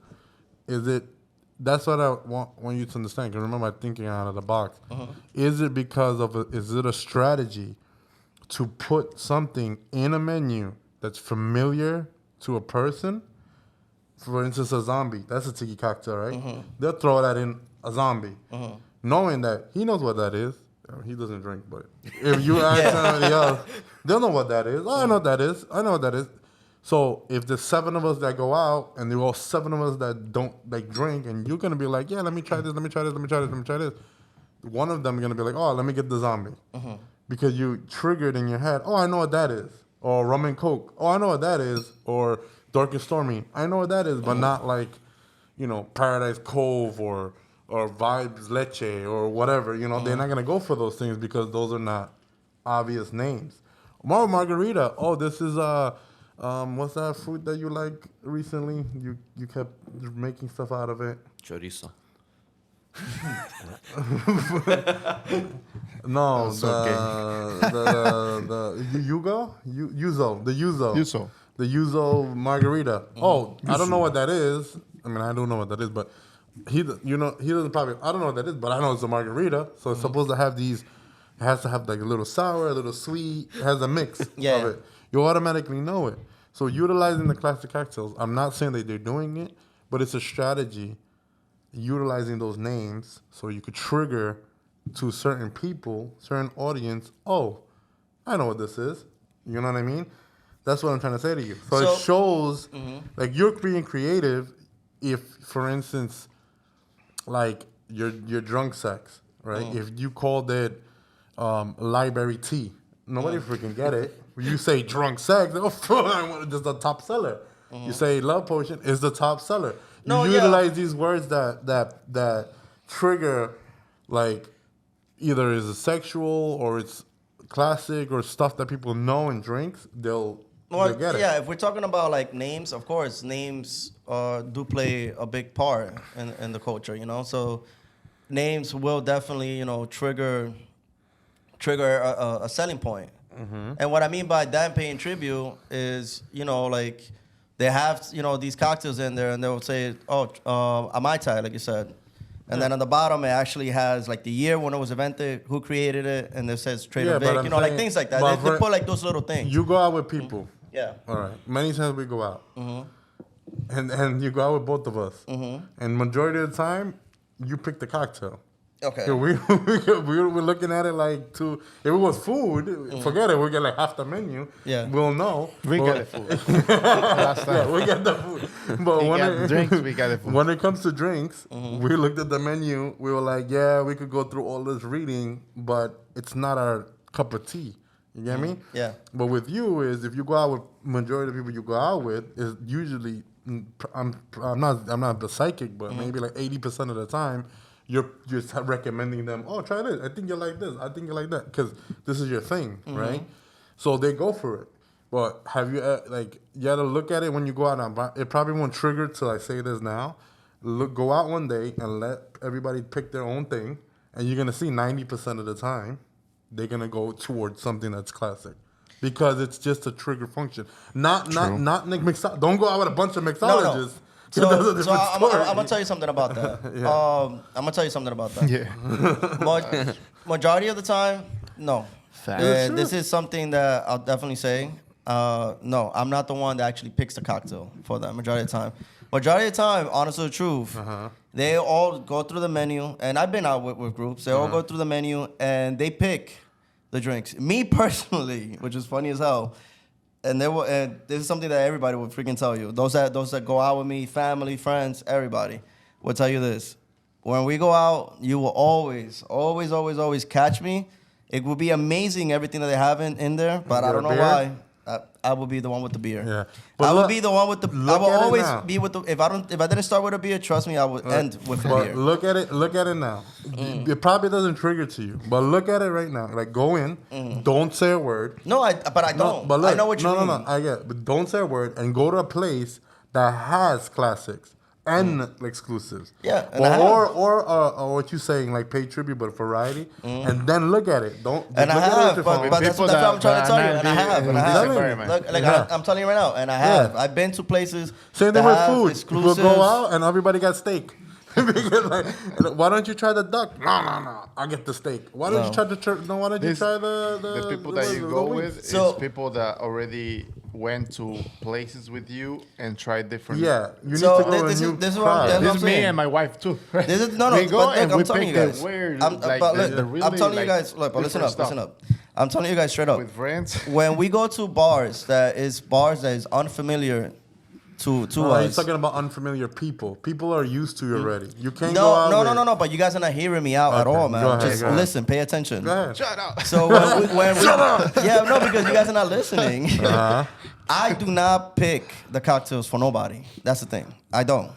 That's what I want you to understand. Because remember, I'm thinking out of the box. Is it because is it a strategy to put something in a menu that's familiar to a person? For instance, a zombie. That's a tiki cocktail, right? They'll throw that in a zombie, knowing that he knows what that is. He doesn't drink, but if you ask somebody else, they'll know what that is. Oh, I know what that is. I know what that is. So if there's 7 of us that go out and there are 7 of us that don't like drink, and you're gonna be like, yeah, let me try this, let me try this, let me try this, let me try this. One of them is gonna be like, oh, let me get the zombie, because you triggered in your head. Oh, I know what that is. Or rum and coke. Oh, I know what that is. Or dark and stormy. I know what that is, but not like, Paradise Cove or Vibes Leche or whatever. They're not gonna go for those things because those are not obvious names. Margarita. Oh, this is what's that food that you like recently? You kept making stuff out of it. Chorizo. No, That's the yuzo. Yuzo. The yuzo margarita. Oh, I don't know what that is. I mean, I don't know what that is, but he doesn't probably. I don't know what that is, but I know it's a margarita. So it's supposed to have these. It has to have like a little sour, a little sweet. It has a mix of it. You automatically know it. So utilizing the classic cocktails, I'm not saying that they're doing it, but it's a strategy utilizing those names so you could trigger to certain people, certain audience, oh, I know what this is. You know what I mean? That's what I'm trying to say to you. So it shows, like, you're being creative if, for instance, like, your drunk sex, right? If you called it library tea, nobody freaking get it. You say drunk sex, oh, just the top seller. You say love potion is the top seller. You utilize these words that trigger, like, either is a sexual or it's classic or stuff that people know and drinks. They'll get it. Yeah, if we're talking about like names, of course, names do play a big part in the culture. So names will definitely trigger a selling point. And what I mean by that paying tribute is, like they have, these cocktails in there, and they'll say, a Mai Tai, like you said. And then on the bottom, it actually has like the year when it was invented, who created it, and it says Trader Vic, like things like that. They put like those little things. You go out with people. Yeah. All right. Many times we go out. And you go out with both of us. And majority of the time, you pick the cocktail. Okay. Yeah, we're looking at it like if it was food, forget it. We get like half the menu. Yeah. We'll know. We got the food. Last time. Yeah, we get the food. But We when got drinks, we got the food. when it comes to drinks, we looked at the menu. We were like, yeah, we could go through all this reading, but it's not our cup of tea. You get me? Yeah. But with you is if you go out with majority of the people you go out with is usually I'm not the psychic, but maybe like 80% of the time. You're just recommending them, try this. I think you like this. I think you like that. Because this is your thing, right? So they go for it. But have you, you got to look at it when you go out. It probably won't trigger till I say this now. Go out one day and let everybody pick their own thing. And you're going to see 90% of the time, they're going to go towards something that's classic. Because it's just a trigger function. Not like don't go out with a bunch of mixologists. No. So I'm gonna tell you something about that. I'm gonna tell you something about that. Yeah. Majority of the time, no. Fact. This is something that I'll definitely say. No, I'm not the one that actually picks the cocktail for that. Majority of the time. Majority of the time, honest to the truth, they all go through the menu, and I've been out with groups. They all go through the menu and they pick the drinks. Me personally, which is funny as hell. And this is something that everybody would freaking tell you. Those that go out with me, family, friends, everybody will tell you this. When we go out, you will always catch me. It will be amazing everything that they have in there, but I don't know why. I will be the one with the beer. Yeah. I will be the one with the. I will always be with the. If I didn't start with a beer, trust me, I would end with a beer. Look at it now. It probably doesn't trigger to you, but look at it right now. Like go in, don't say a word. No, but I don't. But look, I know what you mean. No, I get it. But don't say a word and go to a place that has classics and exclusives. Yeah, and or what you saying, like pay tribute but variety, and then look at it. Don't. And I have, but that's what I'm trying to tell you. And I have. Look, I'm telling you right now, and I have. I've been to places. Same thing with food. Exclusives. People go out and everybody got steak. Because why don't you try the duck? No. I get the steak. Why don't you try the why don't you try the people that you go with is people that already went to places with you and tried different. Yeah, you need to go this and is try. what This is me and my wife too. This is no. We go but and I'm we telling you pick guys. the weird, I'm telling you guys. Look, but listen up. I'm telling you guys straight up. With friends. When we go to bars that is unfamiliar to us. He's talking about unfamiliar people. People are used to you already. You can't go out No. But you guys are not hearing me out at all, man. Go ahead, Just go ahead. listen. Pay attention. Go ahead. Shut up. So when we, shut up. Yeah, no, because you guys are not listening. I do not pick the cocktails for nobody. That's the thing. I don't.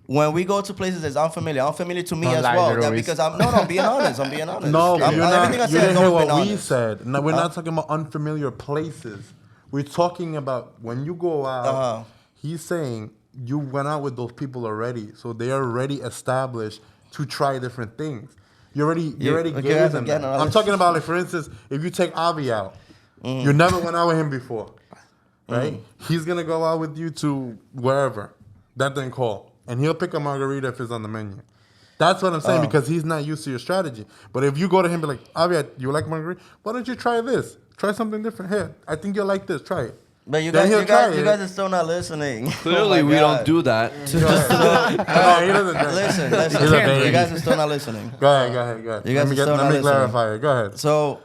When we go to places that's unfamiliar to me as well. Because I'm being honest. I'm being honest. No, you're not. Everything I You said didn't has hear always what been we honest. said. No, we're not talking about unfamiliar places. We're talking about when you go out. He's saying you went out with those people already, so they are already established to try different things. You already gave them that. I'm talking about, like, for instance, if you take Avi out, you never went out with him before, right? He's gonna go out with you to wherever that didn't call, and he'll pick a margarita if it's on the menu. That's what I'm saying, because he's not used to your strategy. But if you go to him and be like, Avi, you like margarita? Why don't you try this? Try something different. Here, I think you'll like this. Try it. But you Then guys are still not listening. Clearly, we don't do that. No, he doesn't drink. Listen. You guys are still not listening. Go ahead. You guys are still not let me listening. clarify it. Go ahead. So,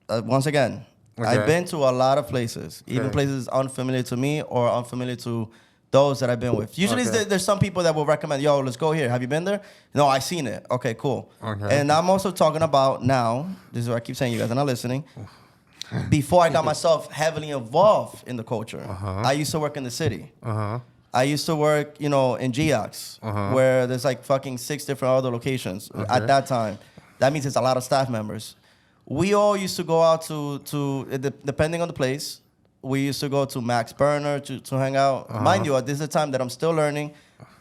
once again, Okay. I've been to a lot of places, even places unfamiliar to me or unfamiliar to those that I've been with. Usually, there's some people that will recommend, yo, let's go here. Have you been there? No, I seen it. Okay, cool. Okay. And I'm also talking about now, this is what I keep saying, you guys are not listening. Before I got myself heavily involved in the culture, I used to work in the city. I used to work, in GX, where there's like fucking 6 different other locations at that time. That means it's a lot of staff members. We all used to go out to depending on the place, we used to go to Max Burner to hang out. Mind you, this is a time that I'm still learning.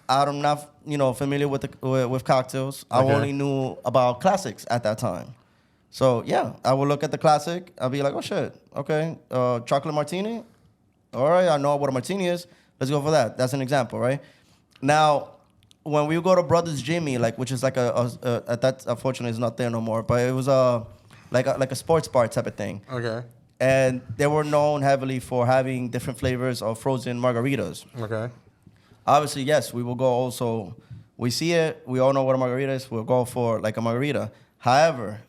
I'm not, familiar with cocktails. I only knew about classics at that time. So yeah, I will look at the classic. I'll be like, oh shit, okay, chocolate martini. All right, I know what a martini is. Let's go for that. That's an example, right? Now, when we go to Brothers Jimmy, like which is like that unfortunately is not there no more, but it was like a sports bar type of thing. Okay. And they were known heavily for having different flavors of frozen margaritas. Okay. Obviously, yes, we will go also. We see it. We all know what a margarita is. We'll go for like a margarita. However,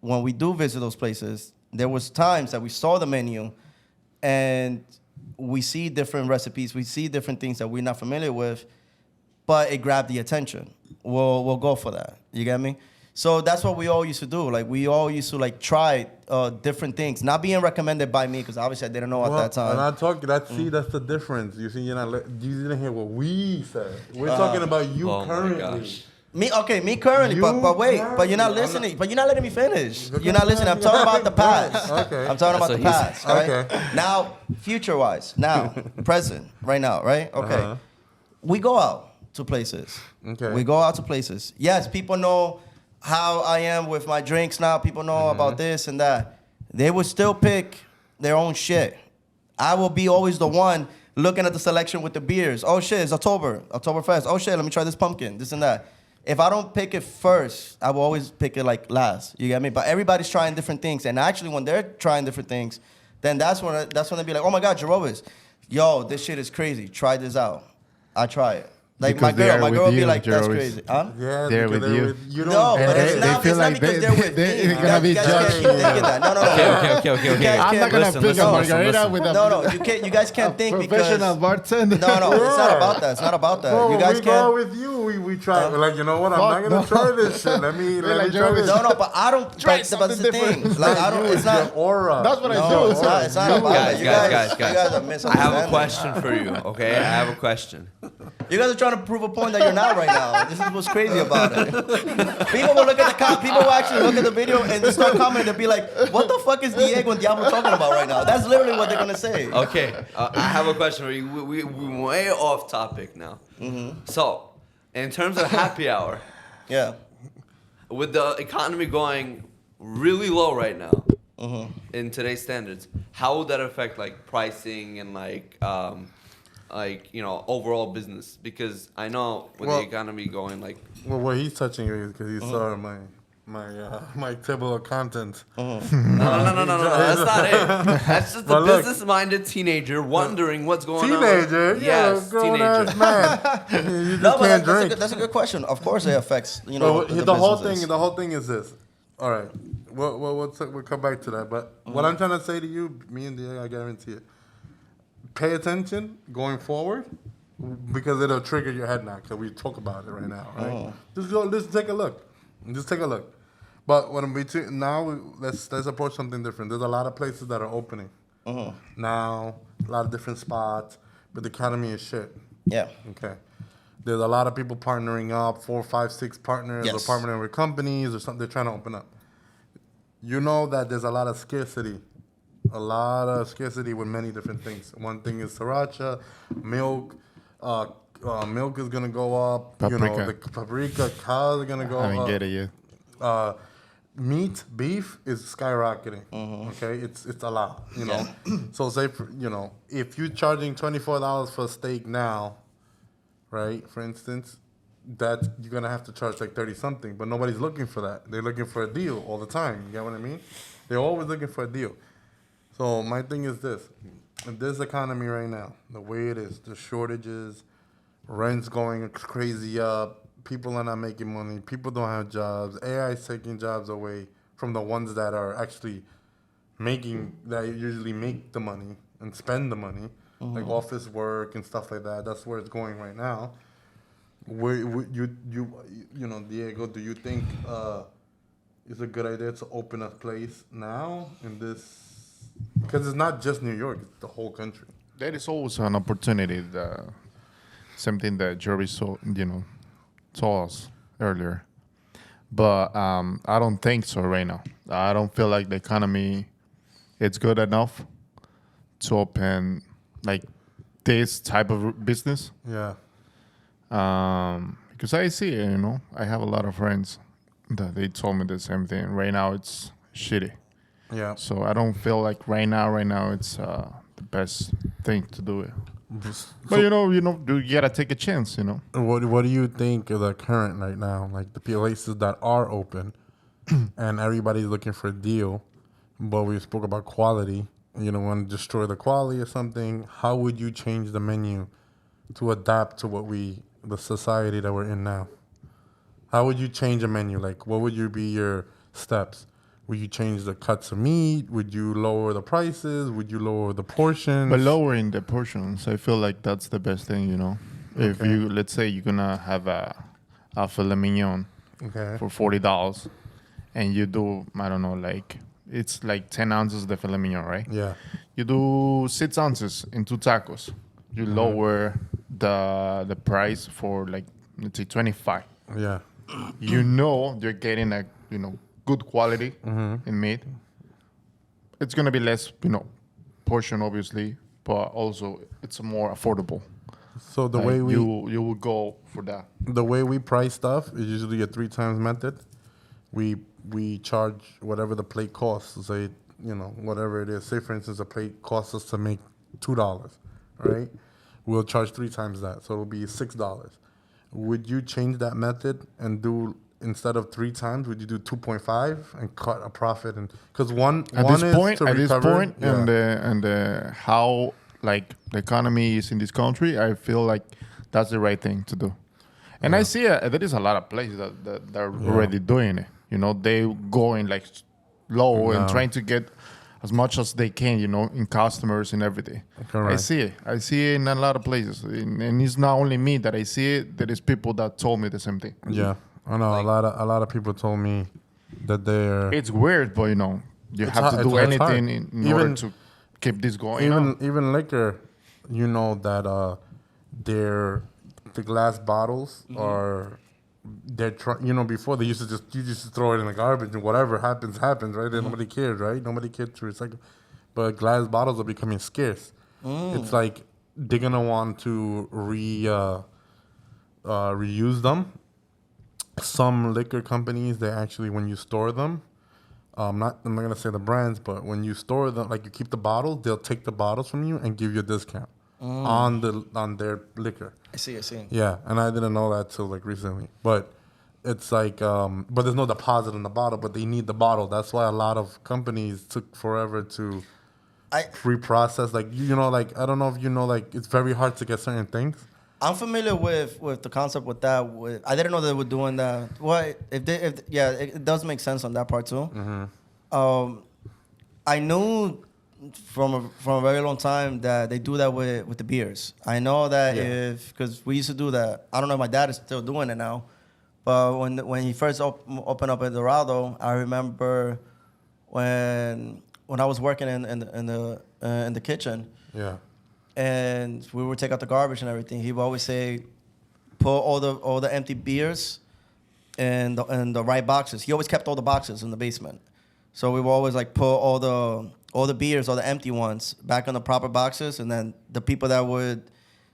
when we do visit those places, there was times that we saw the menu and we see different recipes. We see different things that we're not familiar with, but it grabbed the attention. We'll go for that. You get me? So that's what we all used to do. Like we all used to like try different things, not being recommended by me because obviously I didn't know at that time. And I talk. That's the difference. You see, you didn't hear what we said. We're talking about you currently. Me currently, but wait, but you're not listening. But you're not letting me finish. You're not listening. I'm talking about the past. Okay. I'm talking about the past. Right? Okay. Now, future-wise, now, present, right now, right? Okay. We go out to places. Okay. We go out to places. Yes, people know how I am with my drinks now. People know about this and that. They would still pick their own shit. I will be always the one looking at the selection with the beers. Oh shit, it's Oktoberfest. Oh shit, let me try this pumpkin, this and that. If I don't pick it first, I will always pick it like last. You get me? But everybody's trying different things, and actually, when they're trying different things, then that's when they be like, "Oh my God, Jerovis, yo, this shit is crazy. Try this out." I try it. Like Because my girl will be like, "That's Jerovis. crazy." Huh? Yeah, They're because with you. No, but it's they not. feel It's like not because they- they're with they're me. gonna be You guys can't judged. keep thinking that. No. Okay. I'm not gonna Listen, pick a listen, margarita listen. with a No, you can't. You guys can't think because professional bartender. no, it's not about that. It's not about that. Bro, You guys we go can't. with you. We try. We're like, you know what? I'm not gonna try this shit. Let me like try this. Jerovis. But I don't. Try But something that's the thing. different. Like I don't. It's Your not. aura. That's what I No, do. it's not about that. You Guys. You guys are I misunderstanding. have a question for you. Okay, I have a question. You guys are trying to prove a point that you're not right now. This is what's crazy about it. People will look at people will actually look at the video and just start commenting and be like, "What the fuck is Diego and Diablo talking about right now?" That's literally what they're gonna say. Okay, I have a question for you. We're way off topic now. So, in terms of happy hour, Yeah. with the economy going really low right now, in today's standards, how would that affect like pricing and like overall business? Because I know with the economy going like Well, what he's touching is because he saw my table of contents. no, that's not it. That's just a But look- business-minded teenager wondering what's going Teenager, on. yeah, Yes, grown teenager. ass man. You just No, but can't that's a, drink. good, that's a good question. Of course, it affects the The whole businesses. thing is this. All right, we'll come back to that. But what I'm trying to say to you, me and Diego, I guarantee it. Pay attention going forward, because it'll trigger your head now. Because we talk about it right now, right? Just take a look. Just take a look. But what I'm between now, let's approach something different. There's a lot of places that are opening now, a lot of different spots, but the economy is shit. Yeah. Okay. There's a lot of people partnering up, 4, 5, 6 partners, Yes. or partnering with companies or something. They're trying to open up. You know that there's a lot of scarcity with many different things. One thing is sriracha, milk. Milk is gonna go up. Paprika. You know, the paprika, cows are gonna go I up. haven't get it yet. Meat, beef is skyrocketing. Okay, it's a lot. You know, so say if you're charging $24 for a steak now, right? For instance, that you're gonna have to charge like 30 something, but nobody's looking for that. They're looking for a deal all the time. You get what I mean? They're always looking for a deal. So my thing is this: in this economy right now, the way it is, the shortages, rent's going crazy up. People are not making money. People don't have jobs. AI is taking jobs away from the ones that are actually that usually make the money and spend the money, like office work and stuff like that. That's where it's going right now. Diego, do you think it's a good idea to open a place now in this? Because it's not just New York; it's the whole country. There is always an opportunity. Something that Jerry told us earlier, but I don't think so right now. I don't feel like the economy it's good enough to open like this type of business. Yeah. Because I see it, I have a lot of friends they told me the same thing. Right now, it's shitty. Yeah. So I don't feel like right now it's the best thing to do it. But you gotta take a chance. What do you think of the current right now? Like the places that are open, and everybody's looking for a deal, but we spoke about quality. You don't want to destroy the quality or something. How would you change the menu to adapt to the society that we're in now? How would you change a menu? Like, what would be your steps? Would you change the cuts of meat? Would you lower the prices? Would you lower the portions? But lowering the portions, I feel like that's the best thing. If Okay. let's say you're gonna have a filet mignon Okay. for $40, and you do, I don't know, like it's like 10 ounces of the filet mignon, right? Yeah. You do 6 ounces in 2 tacos. You lower the price for like, let's say 25. Yeah. You're getting a good quality in meat. It's gonna be less portion obviously, but also it's more affordable. So the Like, way you will go for that. the way we price stuff is usually a 3 times method. We charge whatever the plate costs. Say whatever it is. Say for instance, a plate costs us to make $2, right? We'll charge 3 times that, so it'll be $6. Would you change that method and do instead of 3 times? Would you do 2.5 and cut a profit? And because one At one this is point, to recover, yeah. and how like the economy is in this country, I feel like that's the right thing to do. And I see there is a lot of places that are already doing it. They going like low and trying to get as much as they can, in customers and everything. Correct. I see it in a lot of places, and it's not only me that I see it. There is people that told me the same thing. Yeah, I know a lot of people told me that they're It's weird, but you It's have to hard- do it's hard. anything in order to keep this going. even liquor. That the glass bottles are before they used to just throw it in the garbage and whatever happens, right? And nobody cared, right? Nobody cared to recycle. But glass bottles are becoming scarce. It's like they're gonna want to reuse them. Some liquor companies, they actually, when you store them, I'm not gonna say the brands, but when you store them, like you keep the bottles, they'll take the bottles from you and give you a discount on their liquor. I see. Yeah, and I didn't know that till like recently. But it's like, but there's no deposit in the bottle, but they need the bottle. That's why a lot of companies took forever to reprocess. Like like I don't know if like it's very hard to get certain things. I'm familiar with the concept with that. I didn't know they were doing that. What it does make sense on that part too. I knew from a very long time that they do that with the beers. I know that because we used to do that. I don't know if my dad is still doing it now, but when he first opened up El Dorado, I remember when I was working in the kitchen. Yeah. And we would take out the garbage and everything. He would always say, put all the empty beers in the right boxes. He always kept all the boxes in the basement. So we would always like put all the beers, all the empty ones, back in the proper boxes, and then the people that would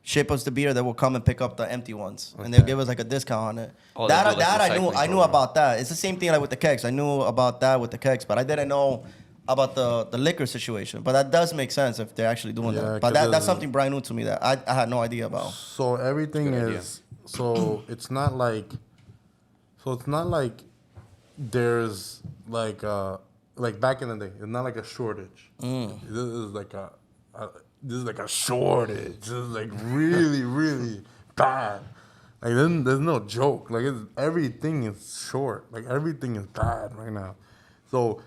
ship us the beer, they will come and pick up the empty ones, and they'll give us like a discount on it. Oh, that they do, like, I knew recycling about that. It's the same thing like with the kegs. I knew about that with the kegs, but I didn't know about the liquor situation. But that does make sense if they're actually doing that. But that's something brand new to me that I had no idea about. So everything is it's not like there's like back in the day. It's not like a shortage. This is like a shortage. This is like really really bad. Like there's no joke. Like everything is short. Like everything is bad right now. So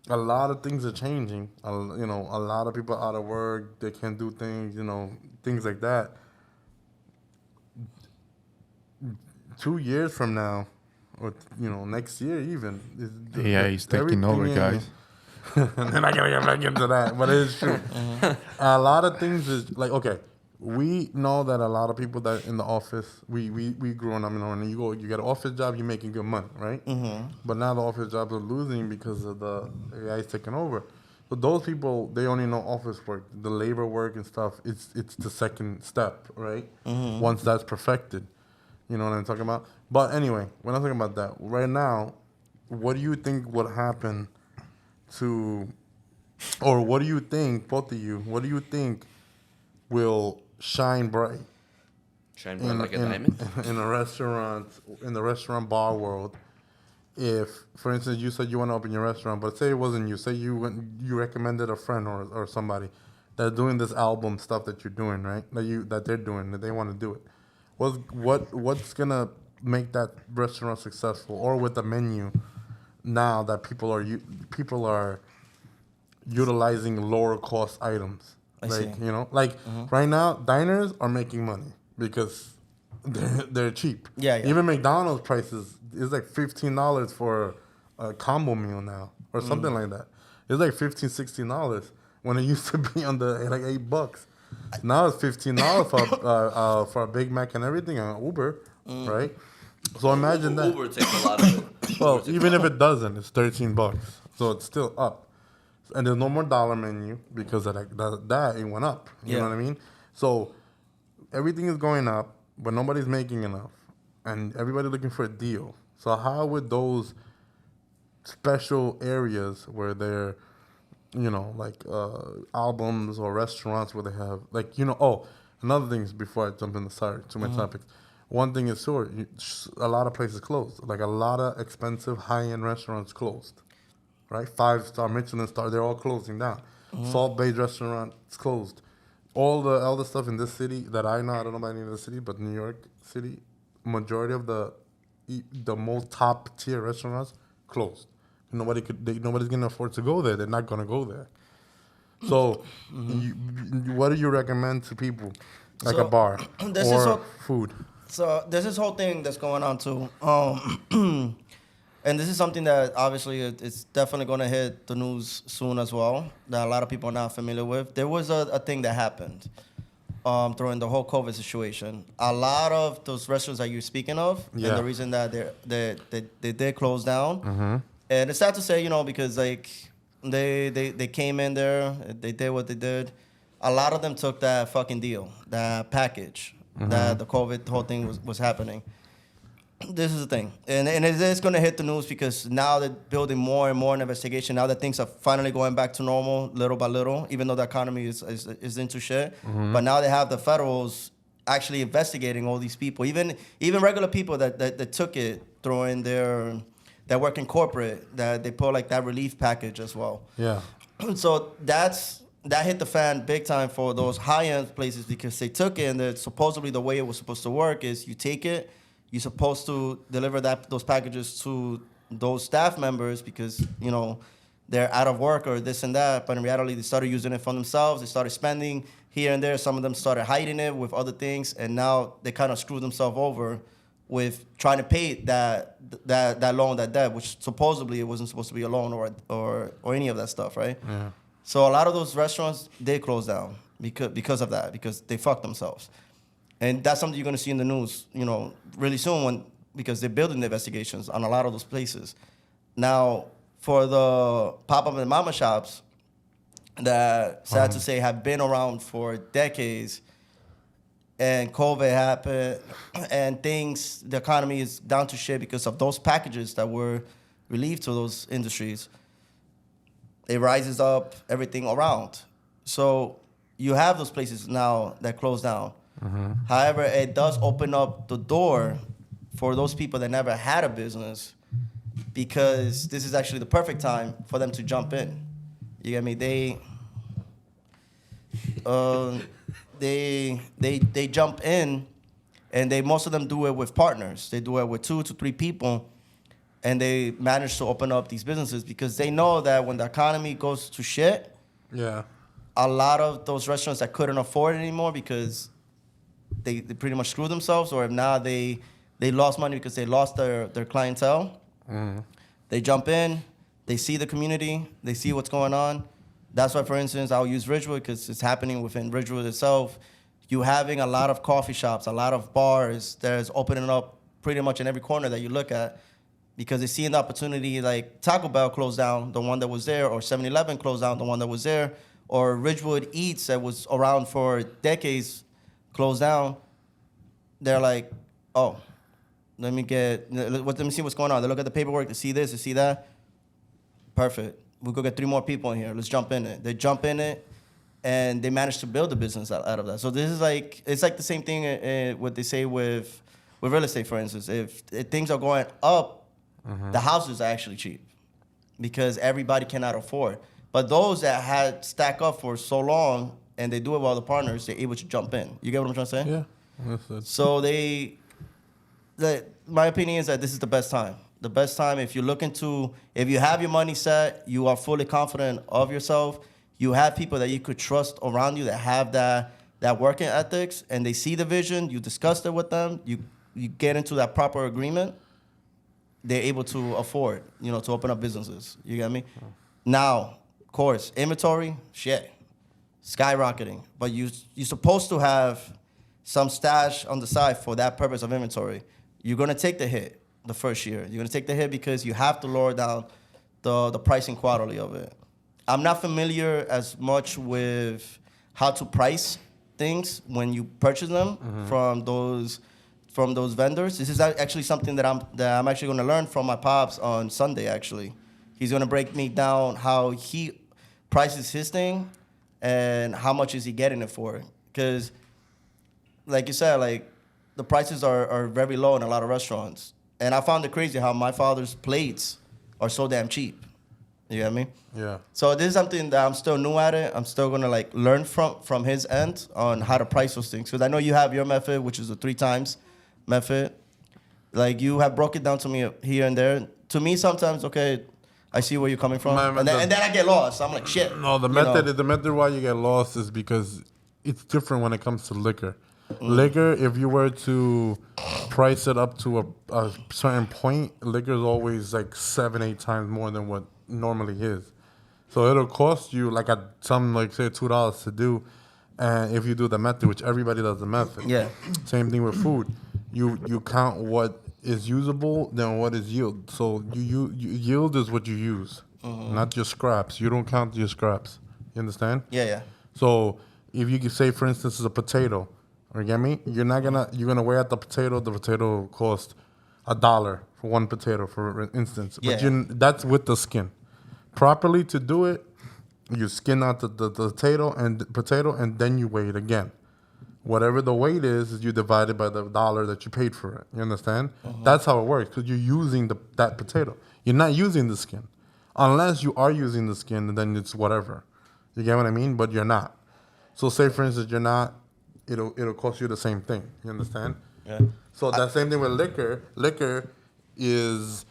a lot of things are changing. A lot of people out of work. They can't do things. Things like that. 2 years from now, or next year even. He's taking over, guys. And then I gotta get back into that, but it's true. A lot of things is like, okay, we know that a lot of people that in the office, we growing up, and you get an office job, you're making good money, right? Mm-hmm. But now the office jobs are losing because of the AI's taking over. So those people, they only know office work, the labor work and stuff. It's the second step, right? Mm-hmm. Once that's perfected, you know what I'm talking about. But anyway, we're not talking about that right now. what do you think would happen to, or what do you think, both of you, what do you think will shine bright Shine bright like a diamond. in the restaurant bar world? If, for instance, you said you want to open your restaurant, but say it wasn't you, say you recommended a friend or somebody that's doing this album stuff that you're doing, right? That they're doing, that they want to do it. What's gonna make that restaurant successful, or with the menu now that people are utilizing lower cost items? I see. Right now, diners are making money because they're cheap. Yeah. Even McDonald's prices is like $15 for a combo meal now, or something like that. It's like $15-$16 when it used to be on the like $8. Now it's $15 for a Big Mac and everything on Uber, right? So imagine that. Uber takes a lot of it. Well, even if it doesn't, it's $13, so it's still up. And there's no more dollar menu because of that it went up. You know what I mean? So everything is going up, but nobody's making enough, and everybody's looking for a deal. So how would those special areas where they're, albums or restaurants where they have another thing is, before I jump in, sorry, too many topics. One thing is sure, a lot of places closed. Like a lot of expensive high-end restaurants closed, right? 5-star, Michelin star, they're all closing down. Salt Bay restaurant is closed. All the stuff in this city that I know, I don't know about any other city, but New York City, majority of the most top tier restaurants closed. Nobody's gonna afford to go there. They're not gonna go there. So, what do you recommend to people, like a bar or food? So there's this whole thing that's going on too, and this is something that obviously it's definitely going to hit the news soon as well, that a lot of people are not familiar with. There was a thing that happened during the whole COVID situation. A lot of those restaurants that you're speaking of, and the reason that they did close down, and it's sad to say, because like they came in there, they did what they did. A lot of them took that fucking deal, that package, that the COVID whole thing was happening. This is the thing, and it is going to hit the news because now they're building more and more an investigation. Now that things are finally going back to normal, little by little, even though the economy is into shit. But now they have the federals actually investigating all these people, even regular people that took it, throwing that work in corporate, that they put like that relief package as well. Yeah. So that hit the fan big time for those high-end places because they took it, and supposedly the way it was supposed to work is you take it, you're supposed to deliver those packages to those staff members because, they're out of work or this and that. But in reality, they started using it for themselves. They started spending here and there. Some of them started hiding it with other things. And now they kind of screwed themselves over with trying to pay that loan, that debt, which supposedly it wasn't supposed to be a loan or any of that stuff, right? Yeah. So a lot of those restaurants, they closed down because of that, because they fucked themselves. And that's something you're going to see in the news, really soon because they're building the investigations on a lot of those places. Now, for the pop-up and mama shops that, sad to say, have been around for decades, and COVID happened, and the economy is down to shit because of those packages that were relieved to those industries, it rises up everything around. So you have those places now that close down. However, it does open up the door for those people that never had a business, because this is actually the perfect time for them to jump in. You get me? They jump in, and most of them do it with partners. They do it with 2 to 3 people, and they manage to open up these businesses because they know that when the economy goes to shit, a lot of those restaurants that couldn't afford it anymore because they pretty much screwed themselves, or if not, they lost money because they lost their clientele. They jump in, they see the community, they see what's going on. That's why, for instance, I'll use Ridgewood because it's happening within Ridgewood itself. You having a lot of coffee shops, a lot of bars that's opening up pretty much in every corner that you look at, because they see an opportunity, like Taco Bell closed down, the one that was there, or 7-Eleven closed down, the one that was there, or Ridgewood Eats that was around for decades closed down. They're like, oh, Let me see what's going on. They look at the paperwork. They see this. They see that. Perfect. We'll go get 3 more people in here. Let's jump in it. They jump in it, and they manage to build a business out of that. So this is it's like the same thing what they say with real estate, for instance. If things are going up, the houses are actually cheap because everybody cannot afford. But those that had stacked up for so long and they do it while the partners, they're able to jump in. You get what I'm trying to say? Yeah. So my opinion is that this is the best time. The best time if you have your money set, you are fully confident of yourself, you have people that you could trust around you that have that working ethics, and they see the vision, you discuss it with them, you get into that proper agreement, they're able to afford, to open up businesses. You get me? Now, of course, inventory, skyrocketing. But you're supposed to have some stash on the side for that purpose of inventory. You're going to take the hit the first year. You're going to take the hit because you have to lower down the pricing quality of it. I'm not familiar as much with how to price things when you purchase them from those vendors. This is actually something that I'm actually going to learn from my pops on Sunday, actually. He's going to break me down how he prices his thing and how much is he getting it for. Because, like you said, the prices are very low in a lot of restaurants. And I found it crazy how my father's plates are so damn cheap. You get me? Yeah. So this is something that I'm still new at it. I'm still going to learn from his end on how to price those things. Because I know you have your method, which is the 3 times method. You have broke it down to me here and there. To me, sometimes, okay, I see where you're coming from. And then I get lost. I'm like, shit. No, the method why you get lost is because it's different when it comes to liquor. Liquor, if you were to price it up to a certain point, liquor is always 7-8 times more than what normally is. So it'll cost you say $2 to do, and if you do the method, which everybody does the method. Yeah. Same thing with food. You count what is usable than what is yield. So you yield is what you use, not your scraps. You don't count your scraps. You understand? Yeah. So if you could say, for instance, it's a potato. You get me? You're gonna weigh out the potato. The potato cost $1 for one potato, for instance. But that's with the skin. Properly to do it, you skin out the potato, and then you weigh it again. Whatever the weight is you divide it by the $1 that you paid for it. You understand? That's how it works, because you're using that potato. You're not using the skin, unless you are using the skin. Then it's whatever. You get what I mean? But you're not. So say, for instance, you're not. It'll cost you the same thing. You understand? Yeah. So that same thing with liquor. Liquor is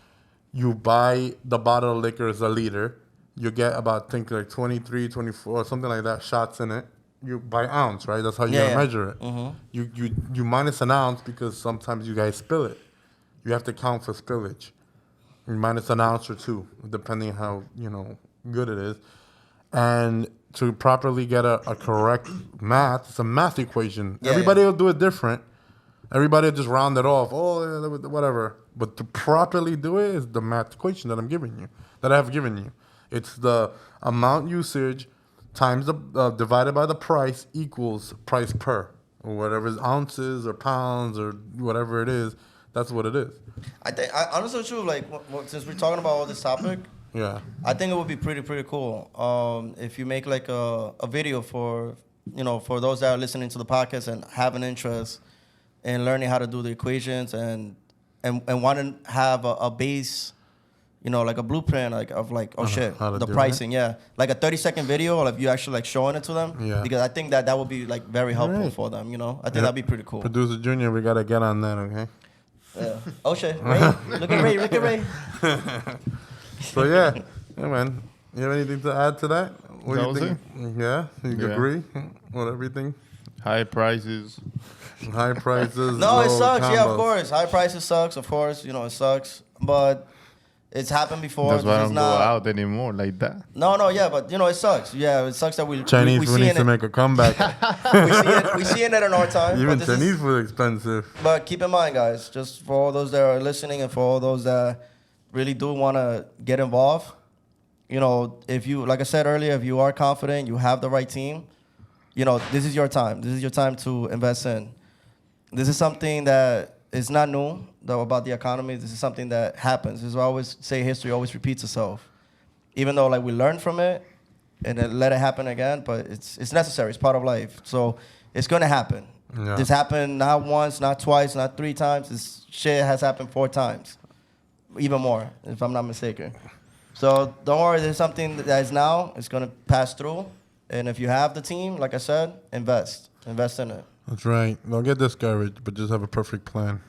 you buy the bottle of liquor as a liter. You get about 23, 24, something like that shots in it. You buy ounce, right? That's how you gotta measure it. You minus an ounce because sometimes you guys spill it. You have to count for spillage. You minus an ounce or 2, depending how good it is. And to properly get a correct math, it's a math equation. Everybody will do it different. Everybody will just round it off. Oh, whatever. But to properly do it is the math equation that I have given you. It's the amount usage times divided by the price equals price per, or whatever is ounces or pounds or whatever it is. That's what it is. Honestly, true. Since we're talking about all this topic. Yeah, I think it would be pretty cool if you make a video for those that are listening to the podcast and have an interest in learning how to do the equations and want to have a base, a blueprint of the pricing, a 30-second video of you actually you to them. Yeah. Because I think that would be very helpful for them. I think that'd be pretty cool. Producer Junior, we gotta get on that, okay? Yeah. Oh shit, Ray, look at Ray. So yeah, man. You have anything to add to that? What do you think? Yeah, you agree with everything? High prices. High prices. No, it low sucks. combos. Yeah, of course. High prices sucks. Of course, it sucks. But it's happened before. That's why I don't go out anymore like that. No, yeah, but it sucks. Yeah, it sucks that we need to make a comeback. we see it at our time. Even Chinese food is expensive. But keep in mind, guys, just for all those that are listening and for all those that really do want to get involved, if you, like I said earlier, if you are confident, you have the right team, this is your time. This is your time to invest in. This is something that it's not new though about the economy. This is something that happens. As I always say, history always repeats itself. Even though like we learn from it and then let it happen again, but it's necessary. It's part of life. So it's gonna happen. Yeah. This happened not once, not twice, not 3 times. This shit has happened 4 times, even more, if I'm not mistaken. So don't worry. There's something that is now. It's gonna pass through. And if you have the team, like I said, invest in it. That's right. Don't get discouraged, but just have a perfect plan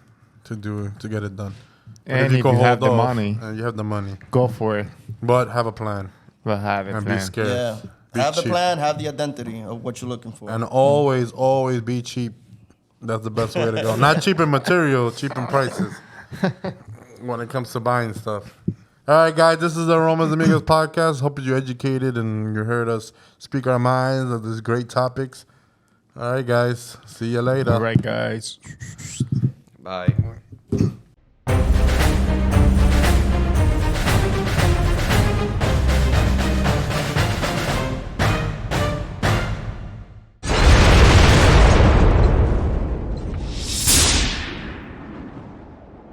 to get it done. But And if you can have hold the off, money, you have the money, go for it. but have a plan But have it, and man. be scared. Yeah. Be Have the cheap. plan, have the identity of what you're looking for. And always be cheap. That's the best way to go. Not cheap in material, cheap in prices. When it comes to buying stuff. All right, guys, this is the Aromas Amigos podcast. Hope you educated and you heard us speak our minds of these great topics. All right, guys. See you later. All right, guys. Bye.